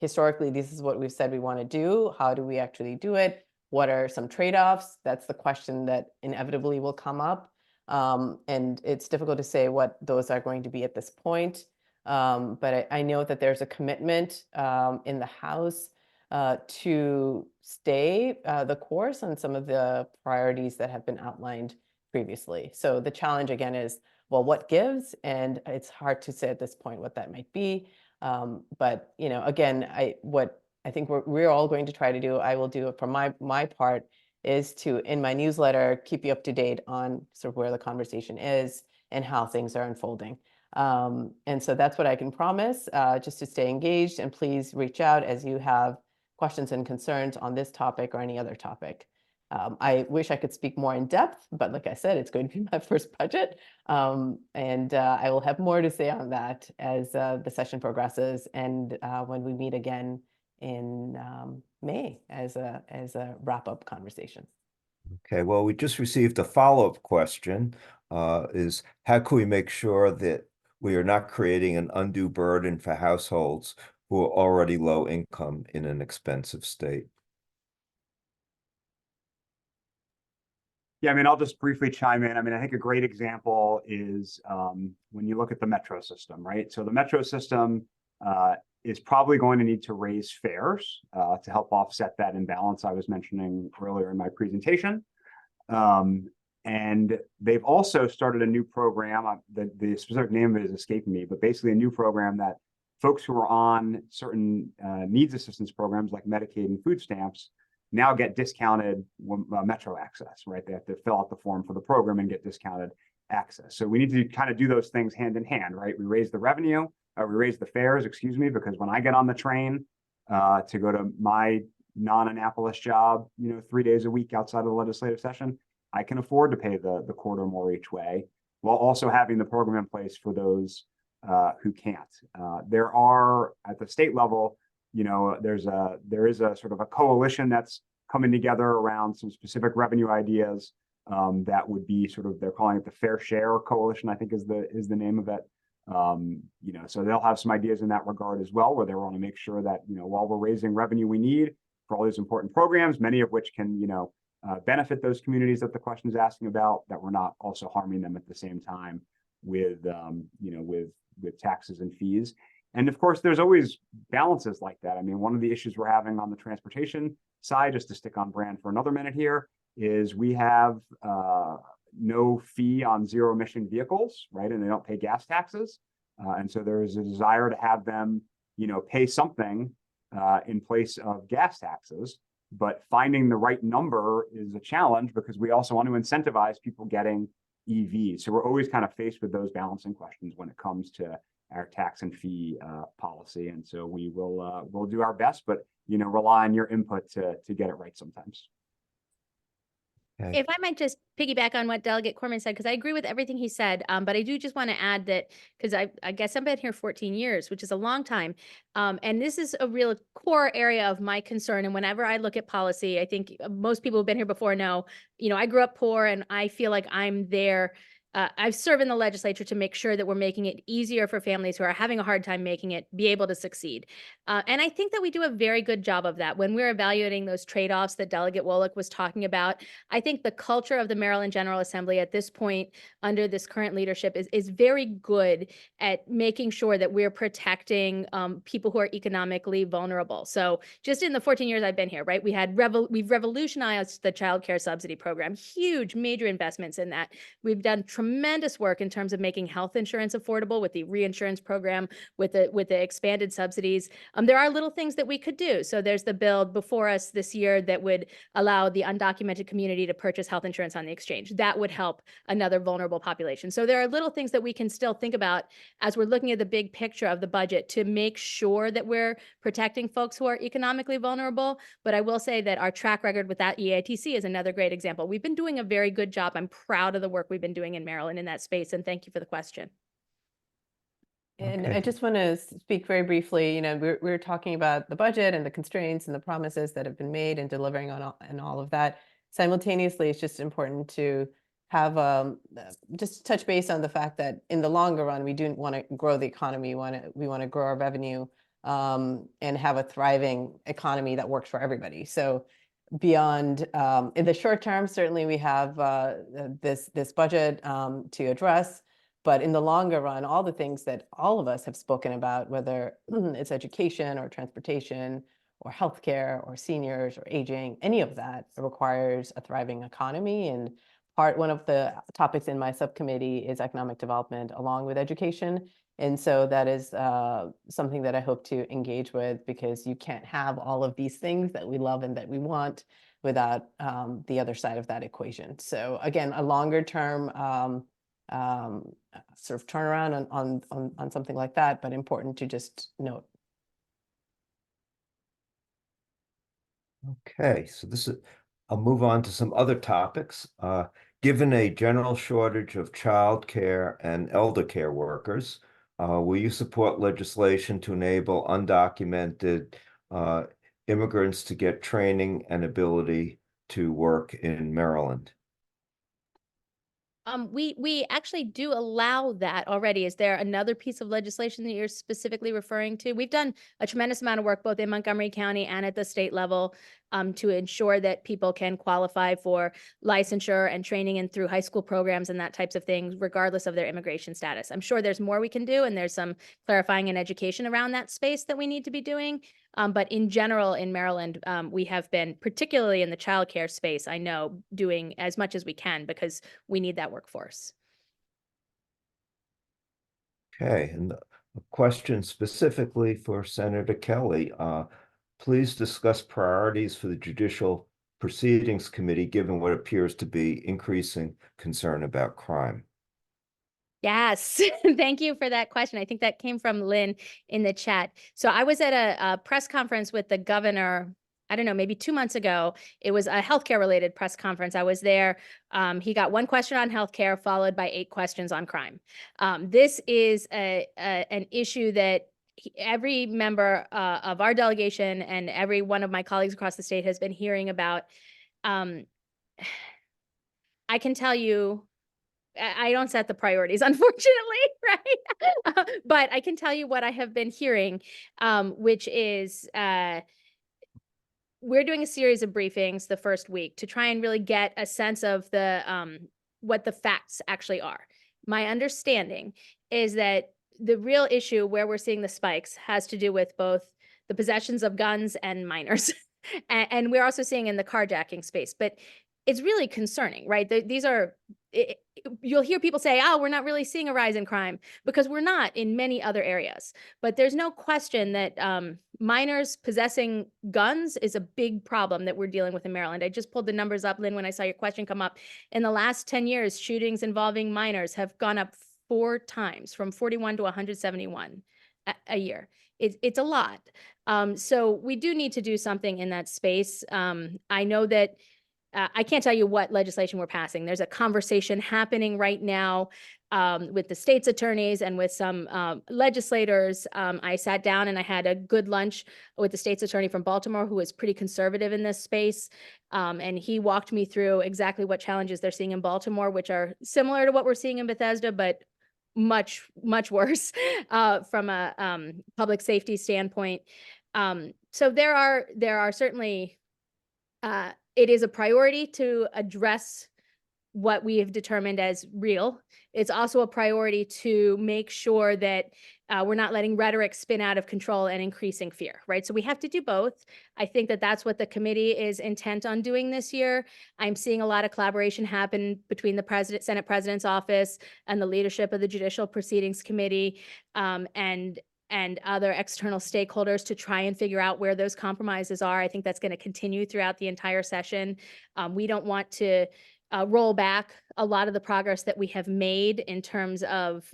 historically, this is what we've said we want to do. How do we actually do it? What are some trade-offs? That's the question that inevitably will come up. And it's difficult to say what those are going to be at this point. But I know that there's a commitment in the House to stay the course on some of the priorities that have been outlined previously. So the challenge again is, well, what gives? And it's hard to say at this point what that might be. But again, what I think we're all going to try to do, I will do it for my part, is to, in my newsletter, keep you up to date on sort of where the conversation is and how things are unfolding. And so that's what I can promise, just to stay engaged, and please reach out as you have questions and concerns on this topic or any other topic. I wish I could speak more in depth, but like I said, it's going to be my first budget. And I will have more to say on that as the session progresses, and when we meet again in May as a wrap-up conversation. Okay, well, we just received a follow-up question, is how can we make sure that we are not creating an undue burden for households who are already low income in an expensive state? Yeah, I'll just briefly chime in. I think a great example is when you look at the metro system, right? So the metro system is probably going to need to raise fares to help offset that imbalance I was mentioning earlier in my presentation. And they've also started a new program. The specific name of it is escaping me, but basically a new program that folks who are on certain needs assistance programs like Medicaid and food stamps now get discounted metro access, right? They have to fill out the form for the program and get discounted access. So we need to kind of do those things hand in hand, right? We raise the revenue, we raise the fares, excuse me, because when I get on the train to go to my non-Annapolis job, 3 days a week outside of the legislative session, I can afford to pay the quarter more each way, while also having the program in place for those who can't. There are, at the state level, there is a sort of a coalition that's coming together around some specific revenue ideas that would be sort of, they're calling it the Fair Share Coalition, I think is the name of it. So they'll have some ideas in that regard as well, where they want to make sure that, while we're raising revenue we need for all these important programs, many of which can, benefit those communities that the question is asking about, that we're not also harming them at the same time with, with taxes and fees. And of course, there's always balances like that. I mean, one of the issues we're having on the transportation side, just to stick on brand for another minute here, is we have no fee on zero emission vehicles, right? And they don't pay gas taxes. And so there is a desire to have them, pay something in place of gas taxes. But finding the right number is a challenge, because we also want to incentivize people getting EVs. So we're always kind of faced with those balancing questions when it comes to our tax and fee policy. And so we will we'll do our best, but rely on your input to get it right sometimes. Okay. If I might just piggyback on what Delegate Corman said, because I agree with everything he said, but I do just want to add that, because I guess I've been here 14 years, which is a long time. And this is a real core area of my concern. And whenever I look at policy, I think most people who've been here before know, I grew up poor, and I feel like I'm there. I've served in the legislature to make sure that we're making it easier for families who are having a hard time making it be able to succeed. And I think that we do a very good job of that when we're evaluating those trade-offs that Delegate Wolek was talking about. I think the culture of the Maryland General Assembly at this point, under this current leadership, is very good at making sure that we're protecting people who are economically vulnerable. So just in the 14 years I've been here, right, we've revolutionized the child care subsidy program, huge, major investments in that. We've done tremendous work in terms of making health insurance affordable with the reinsurance program, with the expanded subsidies. There are little things that we could do. So there's the bill before us this year that would allow the undocumented community to purchase health insurance on the exchange. That would help another vulnerable population. So there are little things that we can still think about as we're looking at the big picture of the budget to make sure that we're protecting folks who are economically vulnerable. But I will say that our track record with that EATC is another great example. We've been doing a very good job. I'm proud of the work we've been doing in Maryland in that space. And thank you for the question. And Okay. I just want to speak very briefly. We're talking about the budget and the constraints and the promises that have been made and delivering on all of that. Simultaneously, it's just important to have just touch base on the fact that in the longer run, we do want to grow the economy. We want to grow our revenue and have a thriving economy that works for everybody. So beyond in the short term, certainly we have this budget to address. But in the longer run, all the things that all of us have spoken about, whether it's education or transportation or healthcare or seniors or aging, any of that requires a thriving economy. And one of the topics in my subcommittee is economic development along with education. And so that is something that I hope to engage with, because you can't have all of these things that we love and that we want without the other side of that equation. So again, a longer term sort of turnaround on something like that, but important to just note. Okay, so I'll move on to some other topics. Given a general shortage of child care and elder care workers, will you support legislation to enable undocumented immigrants to get training and ability to work in Maryland? We actually do allow that already. Is there another piece of legislation that you're specifically referring to? We've done a tremendous amount of work both in Montgomery County and at the state level to ensure that people can qualify for licensure and training and through high school programs and that types of things, regardless of their immigration status. I'm sure there's more we can do, and there's some clarifying and education around that space that we need to be doing. But in general, in Maryland, we have been, particularly in the childcare space, I know, doing as much as we can because we need that workforce. Okay, and a question specifically for Senator Kelly. Please discuss priorities for the Judicial Proceedings Committee, given what appears to be increasing concern about crime. Yes, thank you for that question. I think that came from Lynn in the chat. So I was at a press conference with the governor, I don't know, maybe 2 months ago. It was a healthcare related press conference. I was there. He got one question on healthcare followed by 8 questions on crime. This is an issue that every member of our delegation and every one of my colleagues across the state has been hearing about. I can tell you, I don't set the priorities, unfortunately, right? But I can tell you what I have been hearing, which is we're doing a series of briefings the first week to try and really get a sense of the what the facts actually are. My understanding is that the real issue where we're seeing the spikes has to do with both the possessions of guns and minors. And we're also seeing in the carjacking space, but it's really concerning, right? These are, you'll hear people say, oh, we're not really seeing a rise in crime, because we're not in many other areas. But there's no question that minors possessing guns is a big problem that we're dealing with in Maryland. I just pulled the numbers up, Lynn, when I saw your question come up. In the last 10 years, shootings involving minors have gone up 4 times, from 41 to 171 a year. It's a lot. So we do need to do something in that space. I know that I can't tell you what legislation we're passing. There's a conversation happening right now with the state's attorneys and with some legislators. I sat down and I had a good lunch with the state's attorney from Baltimore, who is pretty conservative in this space. And he walked me through exactly what challenges they're seeing in Baltimore, which are similar to what we're seeing in Bethesda, but much, much worse from a public safety standpoint. So there are certainly, it is a priority to address what we have determined as real. It's also a priority to make sure that we're not letting rhetoric spin out of control and increasing fear, right? So we have to do both. I think that that's what the committee is intent on doing this year. I'm seeing a lot of collaboration happen between the Senate President's office and the leadership of the Judicial Proceedings Committee, and other external stakeholders to try and figure out where those compromises are. I think that's going to continue throughout the entire session. We don't want to roll back a lot of the progress that we have made in terms of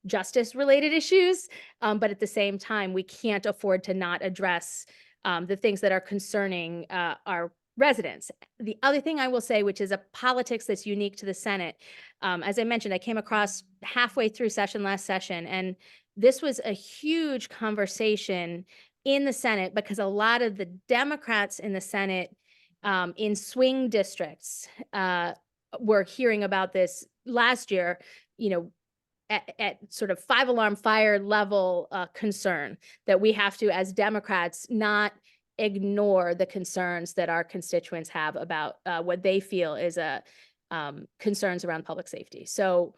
justice-related issues, but at the same time, we can't afford to not address the things that are concerning our residents. The other thing I will say, which is a politics that's unique to the Senate, as I mentioned, I came across halfway through last session, and this was a huge conversation in the Senate because a lot of the Democrats in the Senate in swing districts were hearing about this last year, at sort of 5-alarm fire level concern that we have to, as Democrats, not ignore the concerns that our constituents have about what they feel is concerns around public safety. So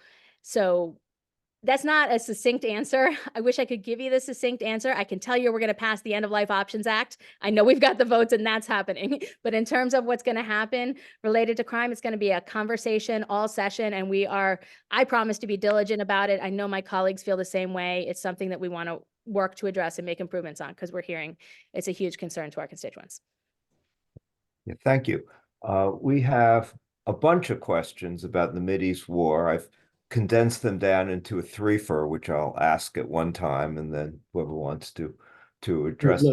that's not a succinct answer. I wish I could give you the succinct answer. I can tell you we're going to pass the End of Life Options Act. I know we've got the votes and that's happening. But in terms of what's going to happen related to crime, it's going to be a conversation all session. And I promise to be diligent about it. I know my colleagues feel the same way. It's something that we want to work to address and make improvements on, because we're hearing it's a huge concern to our constituents. Yeah, thank you. We have a bunch of questions about the Mideast war. I've condensed them down into a threefer, which I'll ask at one time, and then whoever wants to address,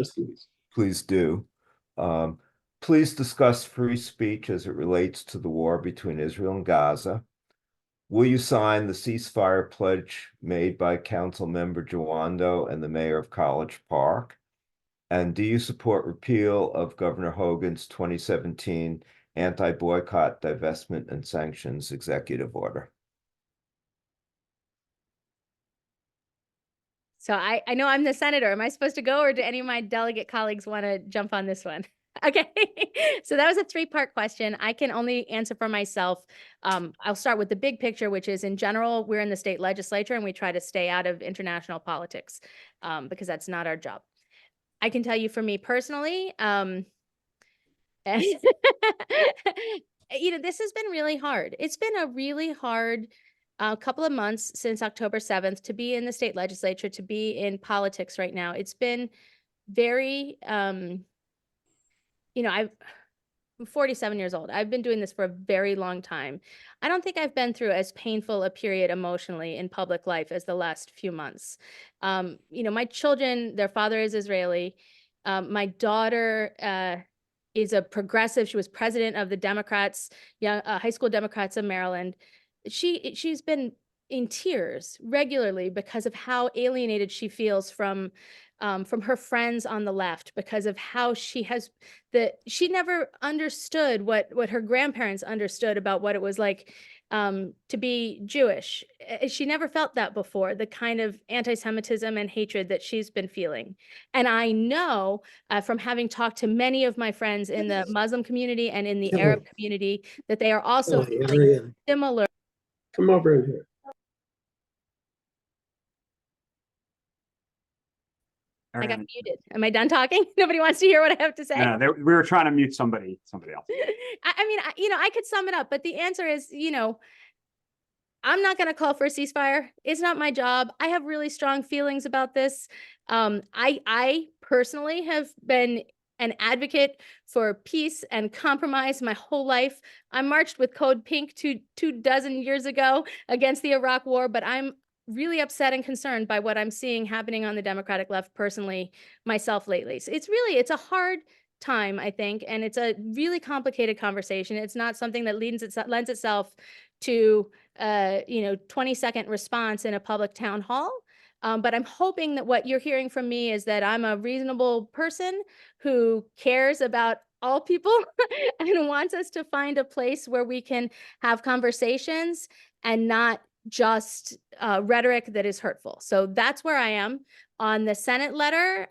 please do. Please discuss free speech as it relates to the war between Israel and Gaza. Will you sign the ceasefire pledge made by Council Member Jawando and the Mayor of College Park? And do you support repeal of Governor Hogan's 2017 anti-boycott, divestment, and sanctions executive order? So I know I'm the senator. Am I supposed to go, or do any of my delegate colleagues want to jump on this one? Okay, so that was a 3-part question. I can only answer for myself. I'll start with the big picture, which is, in general, we're in the state legislature and we try to stay out of international politics because that's not our job. I can tell you, for me personally, this has been really hard. It's been a really hard couple of months since October 7th to be in the state legislature, to be in politics right now. It's been very, I'm 47 years old. I've been doing this for a very long time. I don't think I've been through as painful a period emotionally in public life as the last few months. My children, their father is Israeli. My daughter is a progressive. She was president of the Democrats, high school Democrats of Maryland. She's been in tears regularly because of how alienated she feels from her friends on the left, because of how she never understood what her grandparents understood about what it was like to be Jewish. She never felt that before, the kind of anti-Semitism and hatred that she's been feeling. And I know from having talked to many of my friends in the Muslim community and in the Arab community that they are also feeling Ariana, similar. come over in here. I got Ariana, muted. Am I done talking? Nobody wants to hear what I have to say. no, we were trying to mute somebody else. I could sum it up, but the answer is, I'm not going to call for a ceasefire. It's not my job. I have really strong feelings about this. I personally have been an advocate for peace and compromise my whole life. I marched with Code Pink two dozen years ago against the Iraq War, but I'm really upset and concerned by what I'm seeing happening on the Democratic left personally myself lately. So it's a hard time, I think, and it's a really complicated conversation. It's not something that lends itself to 20-second response in a public town hall. But I'm hoping that what you're hearing from me is that I'm a reasonable person who cares about all people and wants us to find a place where we can have conversations and not just rhetoric that is hurtful. So that's where I am. On the Senate letter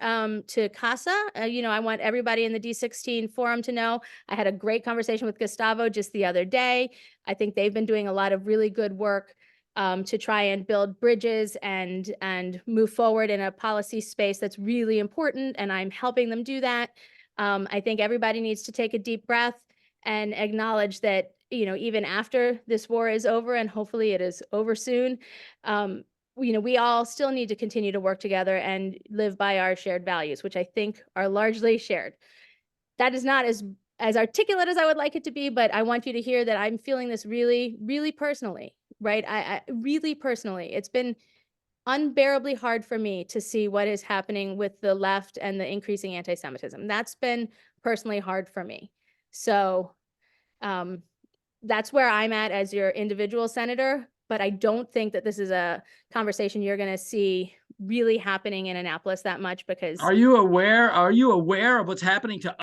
to CASA, I want everybody in the D16 forum to know I had a great conversation with Gustavo just the other day. I think they've been doing a lot of really good work to try and build bridges and move forward in a policy space that's really important, and I'm helping them do that. I think everybody needs to take a deep breath and acknowledge that, even after this war is over, and hopefully it is over soon, we all still need to continue to work together and live by our shared values, which I think are largely shared. That is not as articulate as I would like it to be, but I want you to hear that I'm feeling this really, really personally, right? I really personally, it's been unbearably hard for me to see what is happening with the left and the increasing anti-Semitism. That's been personally hard for me. So that's where I'm at as your individual senator, but I don't think that this is a conversation you're going to see really happening in Annapolis that much, because Are you aware of what's happening to?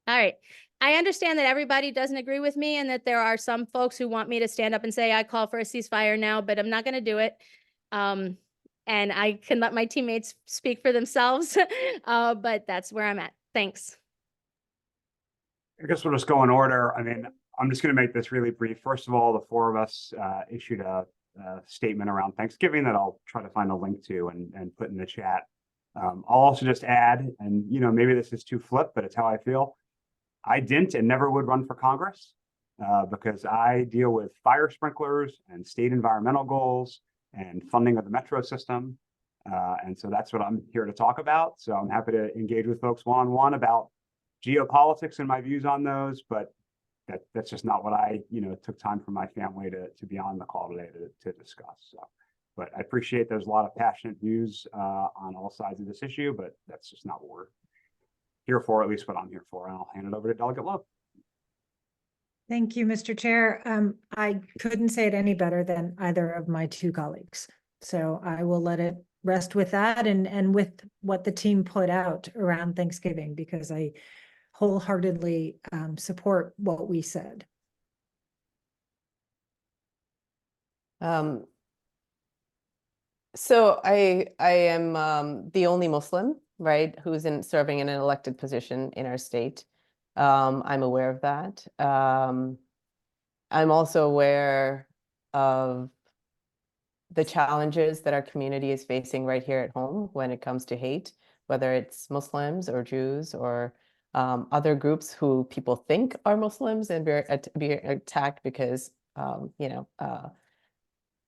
all right. I understand that everybody doesn't agree with me and that there are some folks who want me to stand up and say, I call for a ceasefire now, but I'm not going to do it. And I can let my teammates speak for themselves, but that's where I'm at. Thanks. I guess we'll just go in order. I mean, I'm just going to make this really brief. First of all, the four of us issued a statement around Thanksgiving that I'll try to find a link to and put in the chat. I'll also just add, and maybe this is too flip, but it's how I feel. I didn't and never would run for Congress because I deal with fire sprinklers and state environmental goals and funding of the metro system. And so that's what I'm here to talk about. So I'm happy to engage with folks one-on-one about geopolitics and my views on those, but that's just not what I, took time from my family to be on the call today to discuss. So, but I appreciate there's a lot of passionate views on all sides of this issue, but that's just not what we're here for, at least what I'm here for. And I'll hand it over to Delegate Love. Thank you, Mr. Chair. I couldn't say it any better than either of my two colleagues. So I will let it rest with that and with what the team put out around Thanksgiving, because I wholeheartedly support what we said. So I am the only Muslim, right, who's serving in an elected position in our state. I'm aware of that. I'm also aware of the challenges that our community is facing right here at home when it comes to hate, whether it's Muslims or Jews or other groups who people think are Muslims and be attacked because, for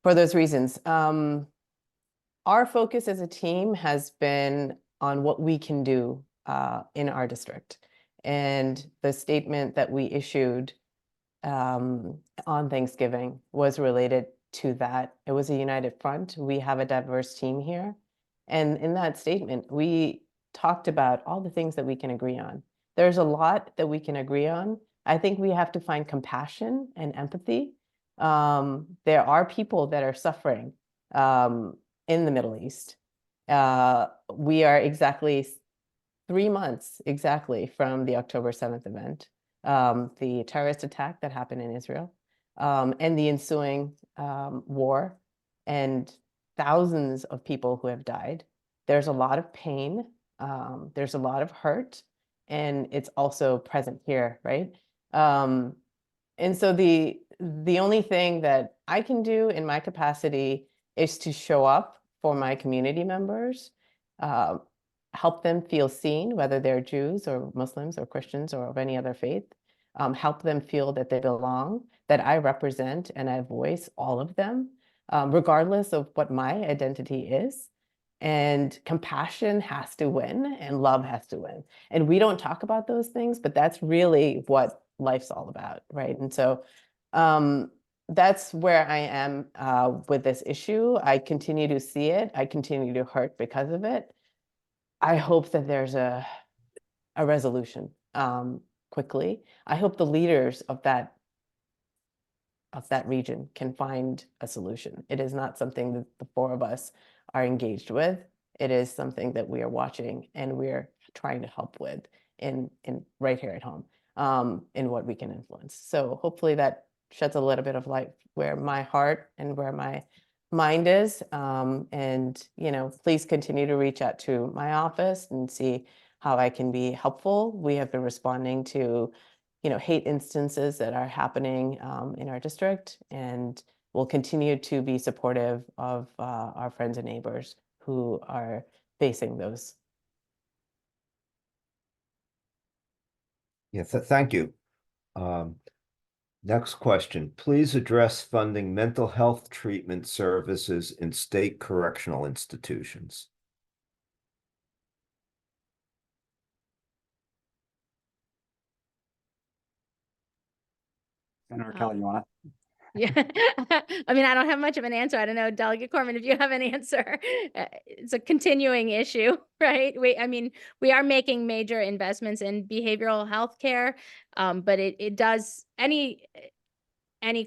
those reasons. Our focus as a team has been on what we can do in our district. And the statement that we issued on Thanksgiving was related to that. It was a united front. We have a diverse team here. And in that statement, we talked about all the things that we can agree on. There's a lot that we can agree on. I think we have to find compassion and empathy. There are people that are suffering in the Middle East. We are exactly 3 months exactly from the October 7th event, the terrorist attack that happened in Israel, and the ensuing war, and thousands of people who have died. There's a lot of pain, there's a lot of hurt, and it's also present here, right? And so the only thing that I can do in my capacity is to show up for my community members, help them feel seen, whether they're Jews or Muslims or Christians or of any other faith, help them feel that they belong, that I represent and I voice all of them, regardless of what my identity is. And compassion has to win and love has to win. And we don't talk about those things, but that's really what life's all about, right? And so that's where I am with this issue. I continue to see it. I continue to hurt because of it. I hope that there's a resolution quickly. I hope the leaders of that region can find a solution. It is not something that the four of us are engaged with. It is something that we are watching and we're trying to help with in right here at home, in what we can influence. So hopefully that sheds a little bit of light where my heart and where my mind is. And, you know, please continue to reach out to my office and see how I can be helpful. We have been responding to, you know, hate instances that are happening in our district, and we'll continue to be supportive of our friends and neighbors who are facing those. Yeah, thank you. Next question. Please address funding mental health treatment services in state correctional institutions. Senator Kelly, you want to? Yeah, I mean, I don't have much of an answer. I don't know, Delegate Corman, if you have an answer. It's a continuing issue, right? I mean, we are making major investments in behavioral health care, but it does, any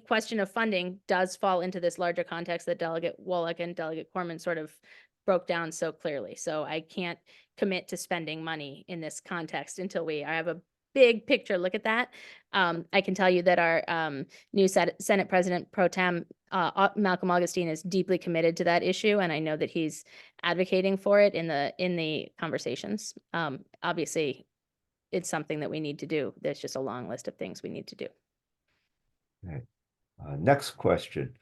question of funding does fall into this larger context that Delegate Wolek and Delegate Corman sort of broke down so clearly. So I can't commit to spending money in this context until I have a big picture look at that. I can tell you that our new Senate President Pro Tem, Malcolm Augustine, is deeply committed to that issue, and I know that he's advocating for it in the conversations. Obviously, it's something that we need to do. There's just a long list of things we need to do. Okay. Next question.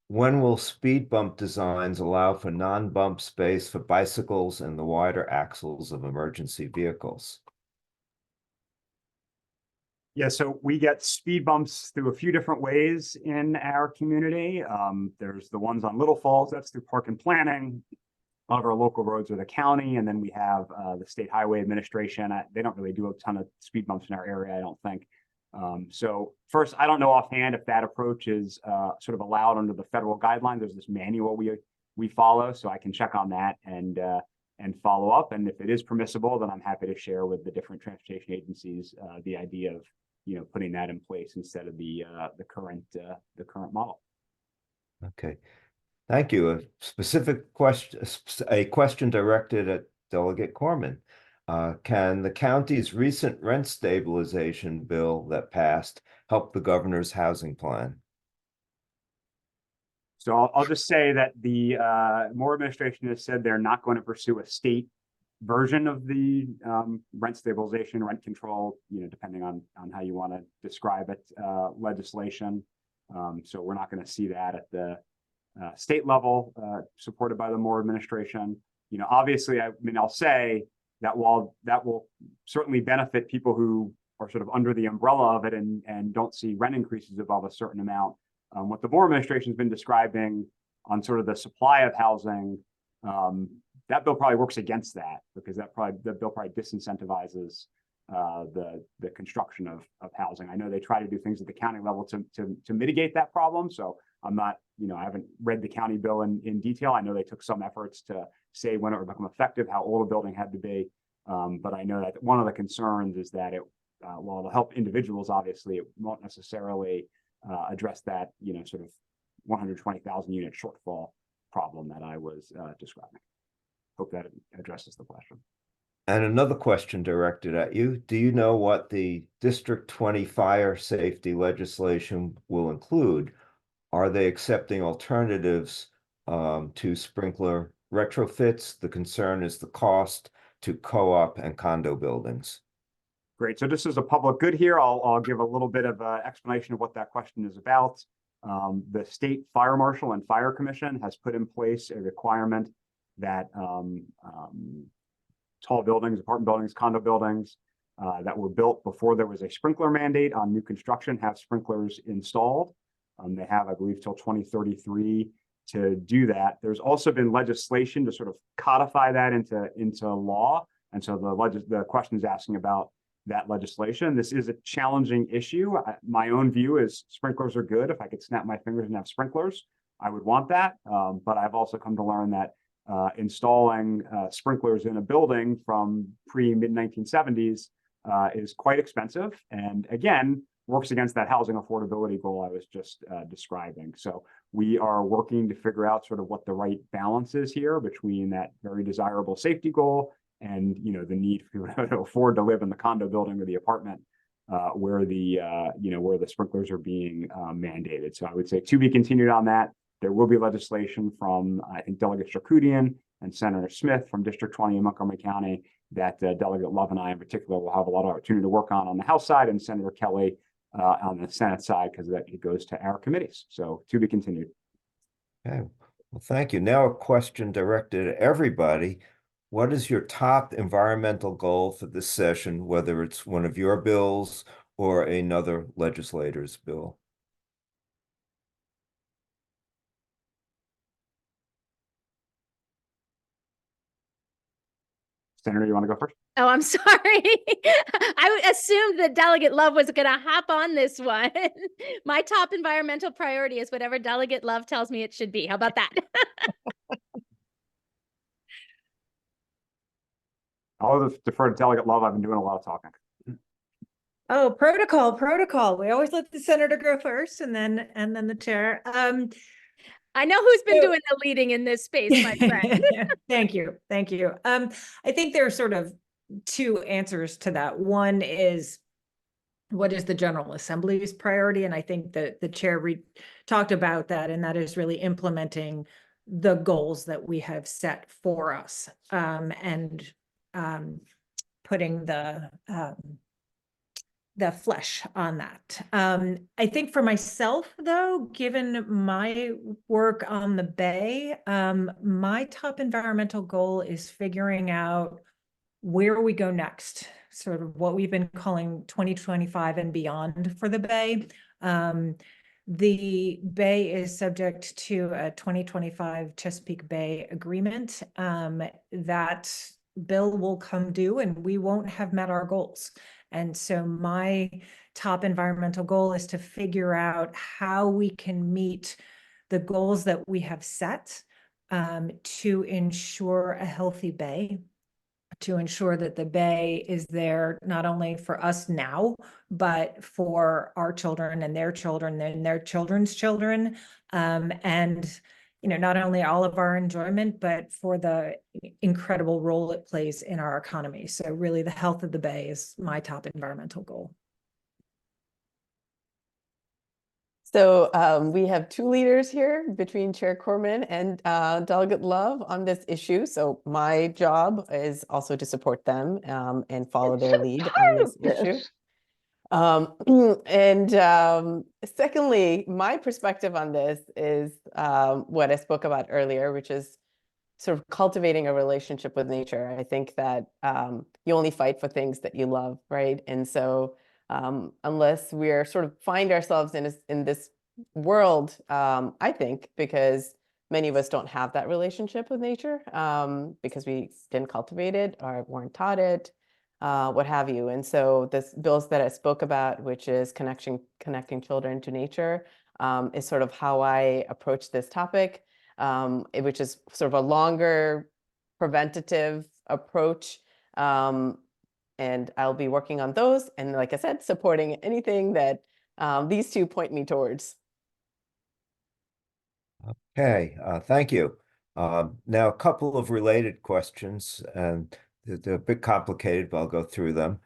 When will speed bump designs allow for non-bump space for bicycles and the wider axles of emergency vehicles? Yeah, so we get speed bumps through a few different ways in our community. There's the ones on Little Falls, that's through park and planning. A lot of our local roads are the county, and then we have the State Highway Administration. They don't really do a ton of speed bumps in our area, I don't think. So first, I don't know offhand if that approach is sort of allowed under the federal guidelines. There's this manual we follow, so I can check on that and follow up. And if it is permissible, then I'm happy to share with the different transportation agencies the idea of, you know, putting that in place instead of the current model. Okay, thank you. A specific question, a question directed at Delegate Corman. Can the county's recent rent stabilization bill that passed help the governor's housing plan? So I'll just say that the Moore administration has said they're not going to pursue a state version of the rent stabilization, rent control, you know, depending on how you want to describe it, legislation. So we're not going to see that at the state level, supported by the Moore administration. You know, obviously, I mean, I'll say that while that will certainly benefit people who are sort of under the umbrella of it and don't see rent increases above a certain amount, what the Moore administration has been describing on sort of the supply of housing, that bill probably works against that, because that bill probably disincentivizes the construction of housing. I know they try to do things at the county level to mitigate that problem. So I'm not, I haven't read the county bill in detail. I know they took some efforts to say when it would become effective, how old a building had to be. But I know that one of the concerns is that while it'll help individuals, obviously, it won't necessarily address that, sort of 120,000 unit shortfall problem that I was describing. Hope that addresses the question. And another question directed at you. Do you know what the District 20 fire safety legislation will include? Are they accepting alternatives to sprinkler retrofits? The concern is the cost to co-op and condo buildings. Great. So this is a public good here. I'll give a little bit of an explanation of what that question is about. The state fire marshal and fire commission has put in place a requirement that tall buildings, apartment buildings, condo buildings that were built before there was a sprinkler mandate on new construction have sprinklers installed. They have, I believe, till 2033 to do that. There's also been legislation to sort of codify that into law. And so the question is asking about that legislation. This is a challenging issue. My own view is sprinklers are good. If I could snap my fingers and have sprinklers, I would want that. But I've also come to learn that installing sprinklers in a building from mid-1970s is quite expensive. And again, works against that housing affordability goal I was just describing. So we are working to figure out sort of what the right balance is here between that very desirable safety goal and the need for people to afford to live in the condo building or the apartment where the sprinklers are being mandated. So I would say to be continued on that. There will be legislation from, I think, Delegate Charkoudian and Senator Smith from District 20 in Montgomery County that Delegate Love and I in particular will have a lot of opportunity to work on the House side, and Senator Kelly on the Senate side, because it goes to our committees. So to be continued. Okay, well, thank you. Now a question directed at everybody. What is your top environmental goal for this session, whether it's one of your bills or another legislator's bill? Senator, you want to go first? Oh, I'm sorry. I assumed that Delegate Love was going to hop on this one. My top environmental priority is whatever Delegate Love tells me it should be. How about that? I'll defer to Delegate Love. I've been doing a lot of talking. Oh, protocol. We always let the senator go first and then the chair. I know who's been doing the leading in this space, my friend. Thank you. I think there are sort of two answers to that. One is, what is the General Assembly's priority? And I think that the chair talked about that, and that is really implementing the goals that we have set for us, and putting the flesh on that. I think for myself, though, given my work on the Bay, my top environmental goal is figuring out where we go next, sort of what we've been calling 2025 and beyond for the Bay. The Bay is subject to a 2025 Chesapeake Bay Agreement. That bill will come due and we won't have met our goals. And so my top environmental goal is to figure out how we can meet the goals that we have set, to ensure a healthy Bay, to ensure that the Bay is there not only for us now, but for our children and their children's children. And not only all of our enjoyment, but for the incredible role it plays in our economy. So really the health of the Bay is my top environmental goal. So we have two leaders here between Chair Corman and Delegate Love on this issue. So my job is also to support them and follow their lead on this issue. Secondly, my perspective on this is what I spoke about earlier, which is sort of cultivating a relationship with nature. I think that you only fight for things that you love, right? And so unless we're sort of find ourselves in this world, I think, because many of us don't have that relationship with nature because we didn't cultivate it or weren't taught it. what have you. And so this bills that I spoke about, which is connecting children to nature, is sort of how I approach this topic, which is sort of a longer preventative approach. And I'll be working on those. And like I said, supporting anything that these two point me towards. Okay, thank you. Now, a couple of related questions, and they're a bit complicated, but I'll go through them.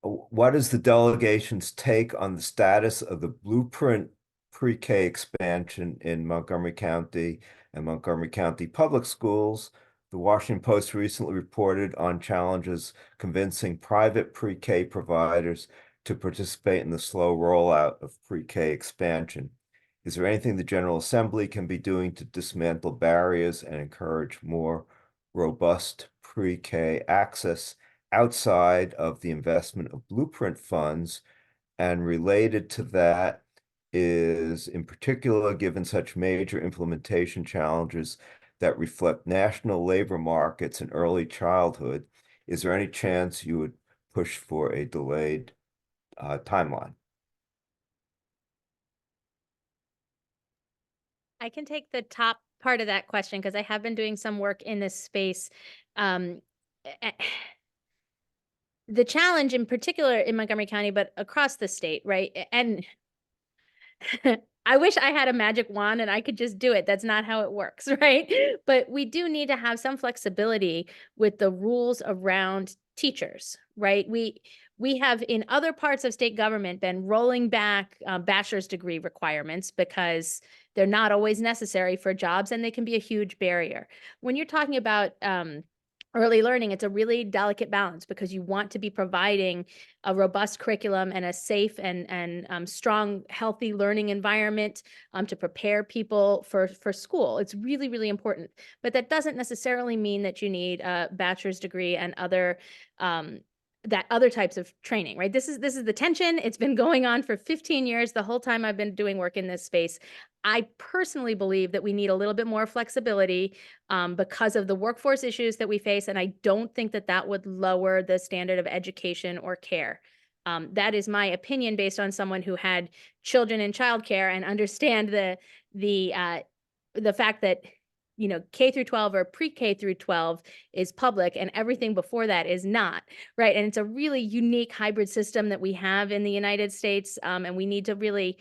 What is the delegation's take on the status of the Blueprint pre-K expansion in Montgomery County and Montgomery County Public Schools? The Washington Post recently reported on challenges convincing private pre-K providers to participate in the slow rollout of pre-K expansion. Is there anything the General Assembly can be doing to dismantle barriers and encourage more robust pre-K access outside of the investment of Blueprint funds? And related to that is, in particular, given such major implementation challenges that reflect national labor markets in early childhood, is there any chance you would push for a delayed timeline? I can take the top part of that question because I have been doing some work in this space. The challenge in particular in Montgomery County, but across the state, right? And I wish I had a magic wand and I could just do it. That's not how it works, right? But we do need to have some flexibility with the rules around teachers, right? We have in other parts of state government been rolling back bachelor's degree requirements because they're not always necessary for jobs and they can be a huge barrier. When you're talking about early learning, it's a really delicate balance because you want to be providing a robust curriculum and a safe and strong, healthy learning environment to prepare people for school. It's really, really important. But that doesn't necessarily mean that you need a bachelor's degree and other types of training, right? This is the tension. It's been going on for 15 years, the whole time I've been doing work in this space. I personally believe that we need a little bit more flexibility because of the workforce issues that we face, and I don't think that that would lower the standard of education or care. That is my opinion based on someone who had children in childcare and understand the fact that K through 12 or pre-K through 12 is public and everything before that is not, right? And it's a really unique hybrid system that we have in the United States, and we need to really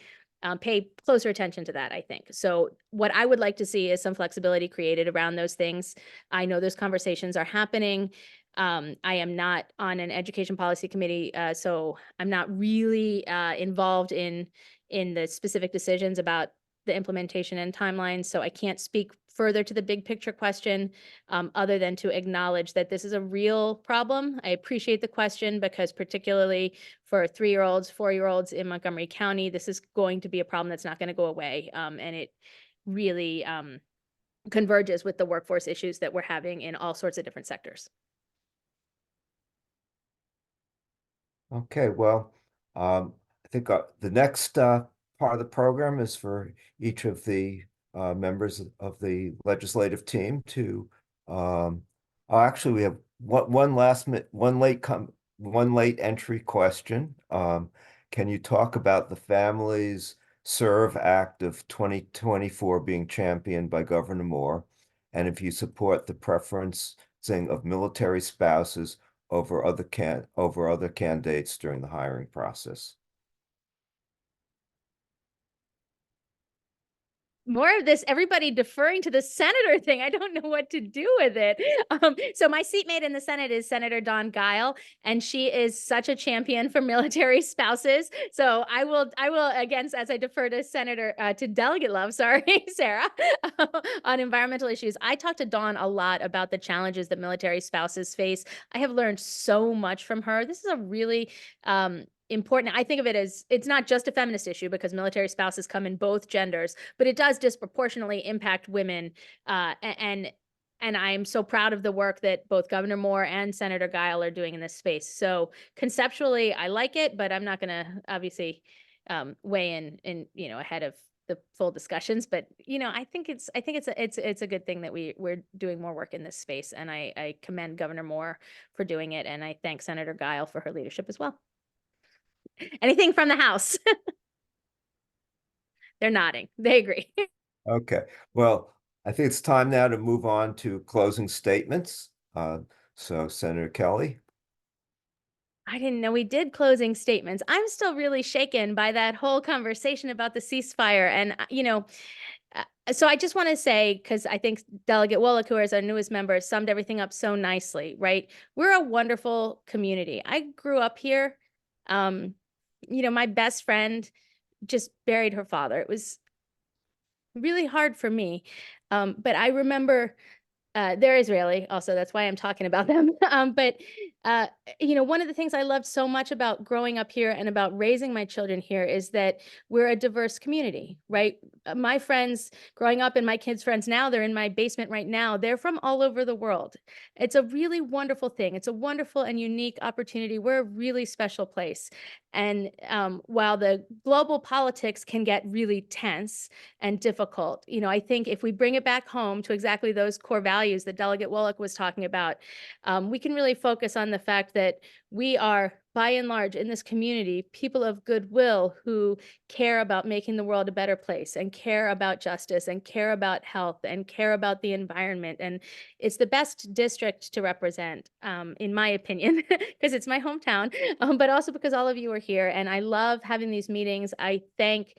pay closer attention to that, I think. So what I would like to see is some flexibility created around those things. I know those conversations are happening. I am not on an education policy committee, so I'm not really involved in the specific decisions about the implementation and timelines. So I can't speak further to the big picture question other than to acknowledge that this is a real problem. I appreciate the question because particularly for 3-year-olds, 4-year-olds in Montgomery County, this is going to be a problem that's not going to go away. And it really converges with the workforce issues that we're having in all sorts of different sectors. Okay, well, I think the next part of the program is for each of the members of the legislative team to actually we have one late entry question. Can you talk about the Families Serve Act of 2024 being championed by Governor Moore, and if you support the preferencing of military spouses over other candidates during the hiring process? More of this, everybody deferring to the senator thing. I don't know what to do with it. So my seatmate in the Senate is Senator Dawn Guile, and she is such a champion for military spouses. So I will again, as I defer to Delegate Love, sorry, Sara, on environmental issues. I talked to Dawn a lot about the challenges that military spouses face. I have learned so much from her. This is a really important. I think of it as it's not just a feminist issue because military spouses come in both genders, but it does disproportionately impact women. And I am so proud of the work that both Governor Moore and Senator Guile are doing in this space. So conceptually, I like it, but I'm not going to obviously weigh in ahead of the full discussions, but I think it's a good thing that we're doing more work in this space, and I commend Governor Moore for doing it, and I thank Senator Guile for her leadership as well. Anything from the House? They're nodding. They agree. Okay, well, I think it's time now to move on to closing statements. So Senator Kelly. I didn't know we did closing statements. I'm still really shaken by that whole conversation about the ceasefire. And, so I just want to say, because I think Delegate Wolek, who is our newest member, summed everything up so nicely, right? We're a wonderful community. I grew up here. My best friend just buried her father. It was really hard for me. But I remember they're Israeli also. That's why I'm talking about them. But one of the things I loved so much about growing up here and about raising my children here is that we're a diverse community, right? My friends growing up and my kids' friends now, they're in my basement right now. They're from all over the world. It's a really wonderful thing. It's a wonderful and unique opportunity. We're a really special place. And while the global politics can get really tense and difficult, I think if we bring it back home to exactly those core values that Delegate Wolek was talking about, we can really focus on the fact that we are, by and large, in this community, people of goodwill who care about making the world a better place and care about justice and care about health and care about the environment. And it's the best district to represent, in my opinion, because it's my hometown, but also because all of you are here. And I love having these meetings. I thank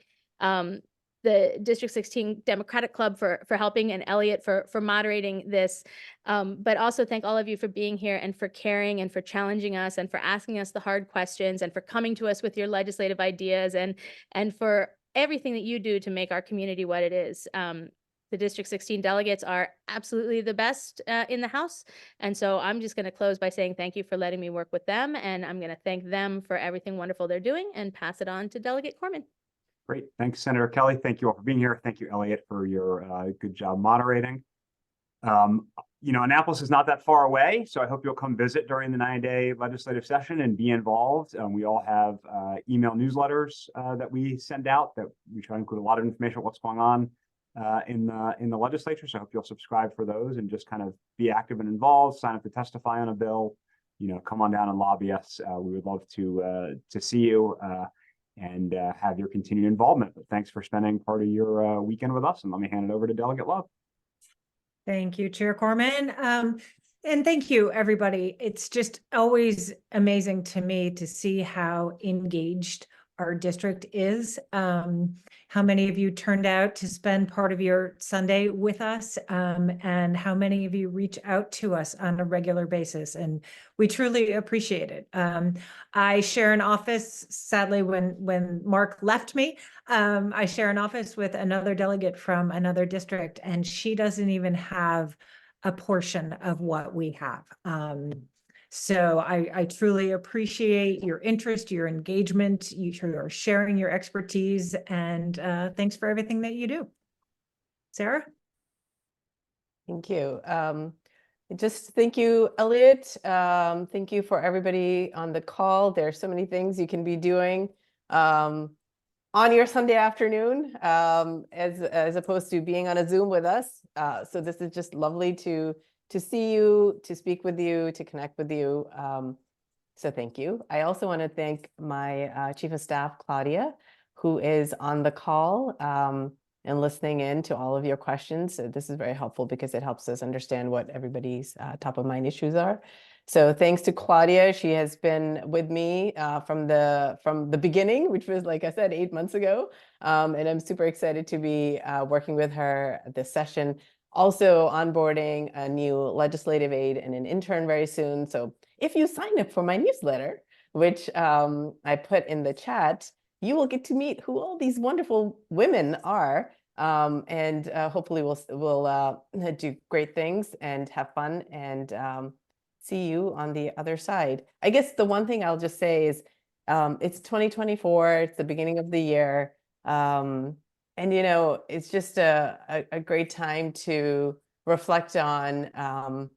the District 16 Democratic Club for helping, and Elliot for moderating this, but also thank all of you for being here and for caring and for challenging us and for asking us the hard questions and for coming to us with your legislative ideas and for everything that you do to make our community what it is. The District 16 delegates are absolutely the best in the House. And so I'm just going to close by saying thank you for letting me work with them. And I'm going to thank them for everything wonderful they're doing and pass it on to Delegate Corman. Great. Thanks, Senator Kelly. Thank you all for being here. Thank you, Elliot, for your good job moderating. Annapolis is not that far away, so I hope you'll come visit during the 9-day legislative session and be involved. We all have email newsletters that we send out that we try to include a lot of information on what's going on in the legislature. So I hope you'll subscribe for those and just kind of be active and involved, sign up to testify on a bill, come on down and lobby us. We would love to see you and have your continued involvement. But thanks for spending part of your weekend with us. And let me hand it over to Delegate Love. Thank you, Chair Corman. And thank you, everybody. It's just always amazing to me to see how engaged our district is. How many of you turned out to spend part of your Sunday with us, and how many of you reach out to us on a regular basis, and we truly appreciate it. I share an office, sadly, when Marc left me, I share an office with another delegate from another district, and she doesn't even have a portion of what we have. So I truly appreciate your interest, your engagement, you are sharing your expertise, and thanks for everything that you do. Sarah? Thank you. Just thank you, Elliot. Thank you for everybody on the call. There are so many things you can be doing on your Sunday afternoon, as opposed to being on a Zoom with us. So this is just lovely to see you, to speak with you, to connect with you. So thank you. I also want to thank my Chief of Staff, Claudia, who is on the call and listening in to all of your questions. So this is very helpful because it helps us understand what everybody's top of mind issues are. So thanks to Claudia. She has been with me from the beginning, which was, like I said, 8 months ago. And I'm super excited to be working with her this session. Also onboarding a new legislative aide and an intern very soon. So if you sign up for my newsletter, which I put in the chat, you will get to meet who all these wonderful women are. And hopefully we'll do great things and have fun and see you on the other side. I guess the one thing I'll just say is it's 2024, it's the beginning of the year. And, it's just a great time to reflect on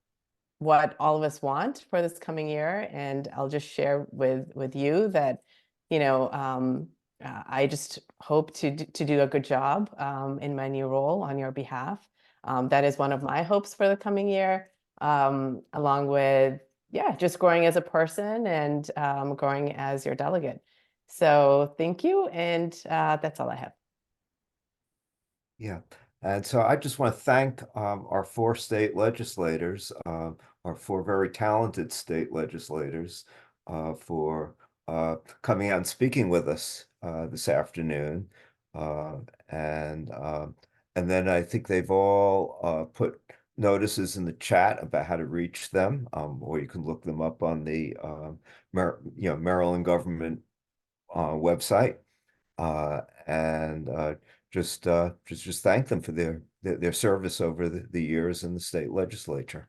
what all of us want for this coming year. And I'll just share with you that, I just hope to do a good job in my new role on your behalf. That is one of my hopes for the coming year, along with, yeah, just growing as a person and growing as your delegate. So thank you, and that's all I have. Yeah, and so I just want to thank our four state legislators, our four very talented state legislators, for coming out and speaking with us this afternoon. Uh, and and then I think they've all put notices in the chat about how to reach them, or you can look them up on the Maryland government website. And just thank them for their service over the years in the state legislature.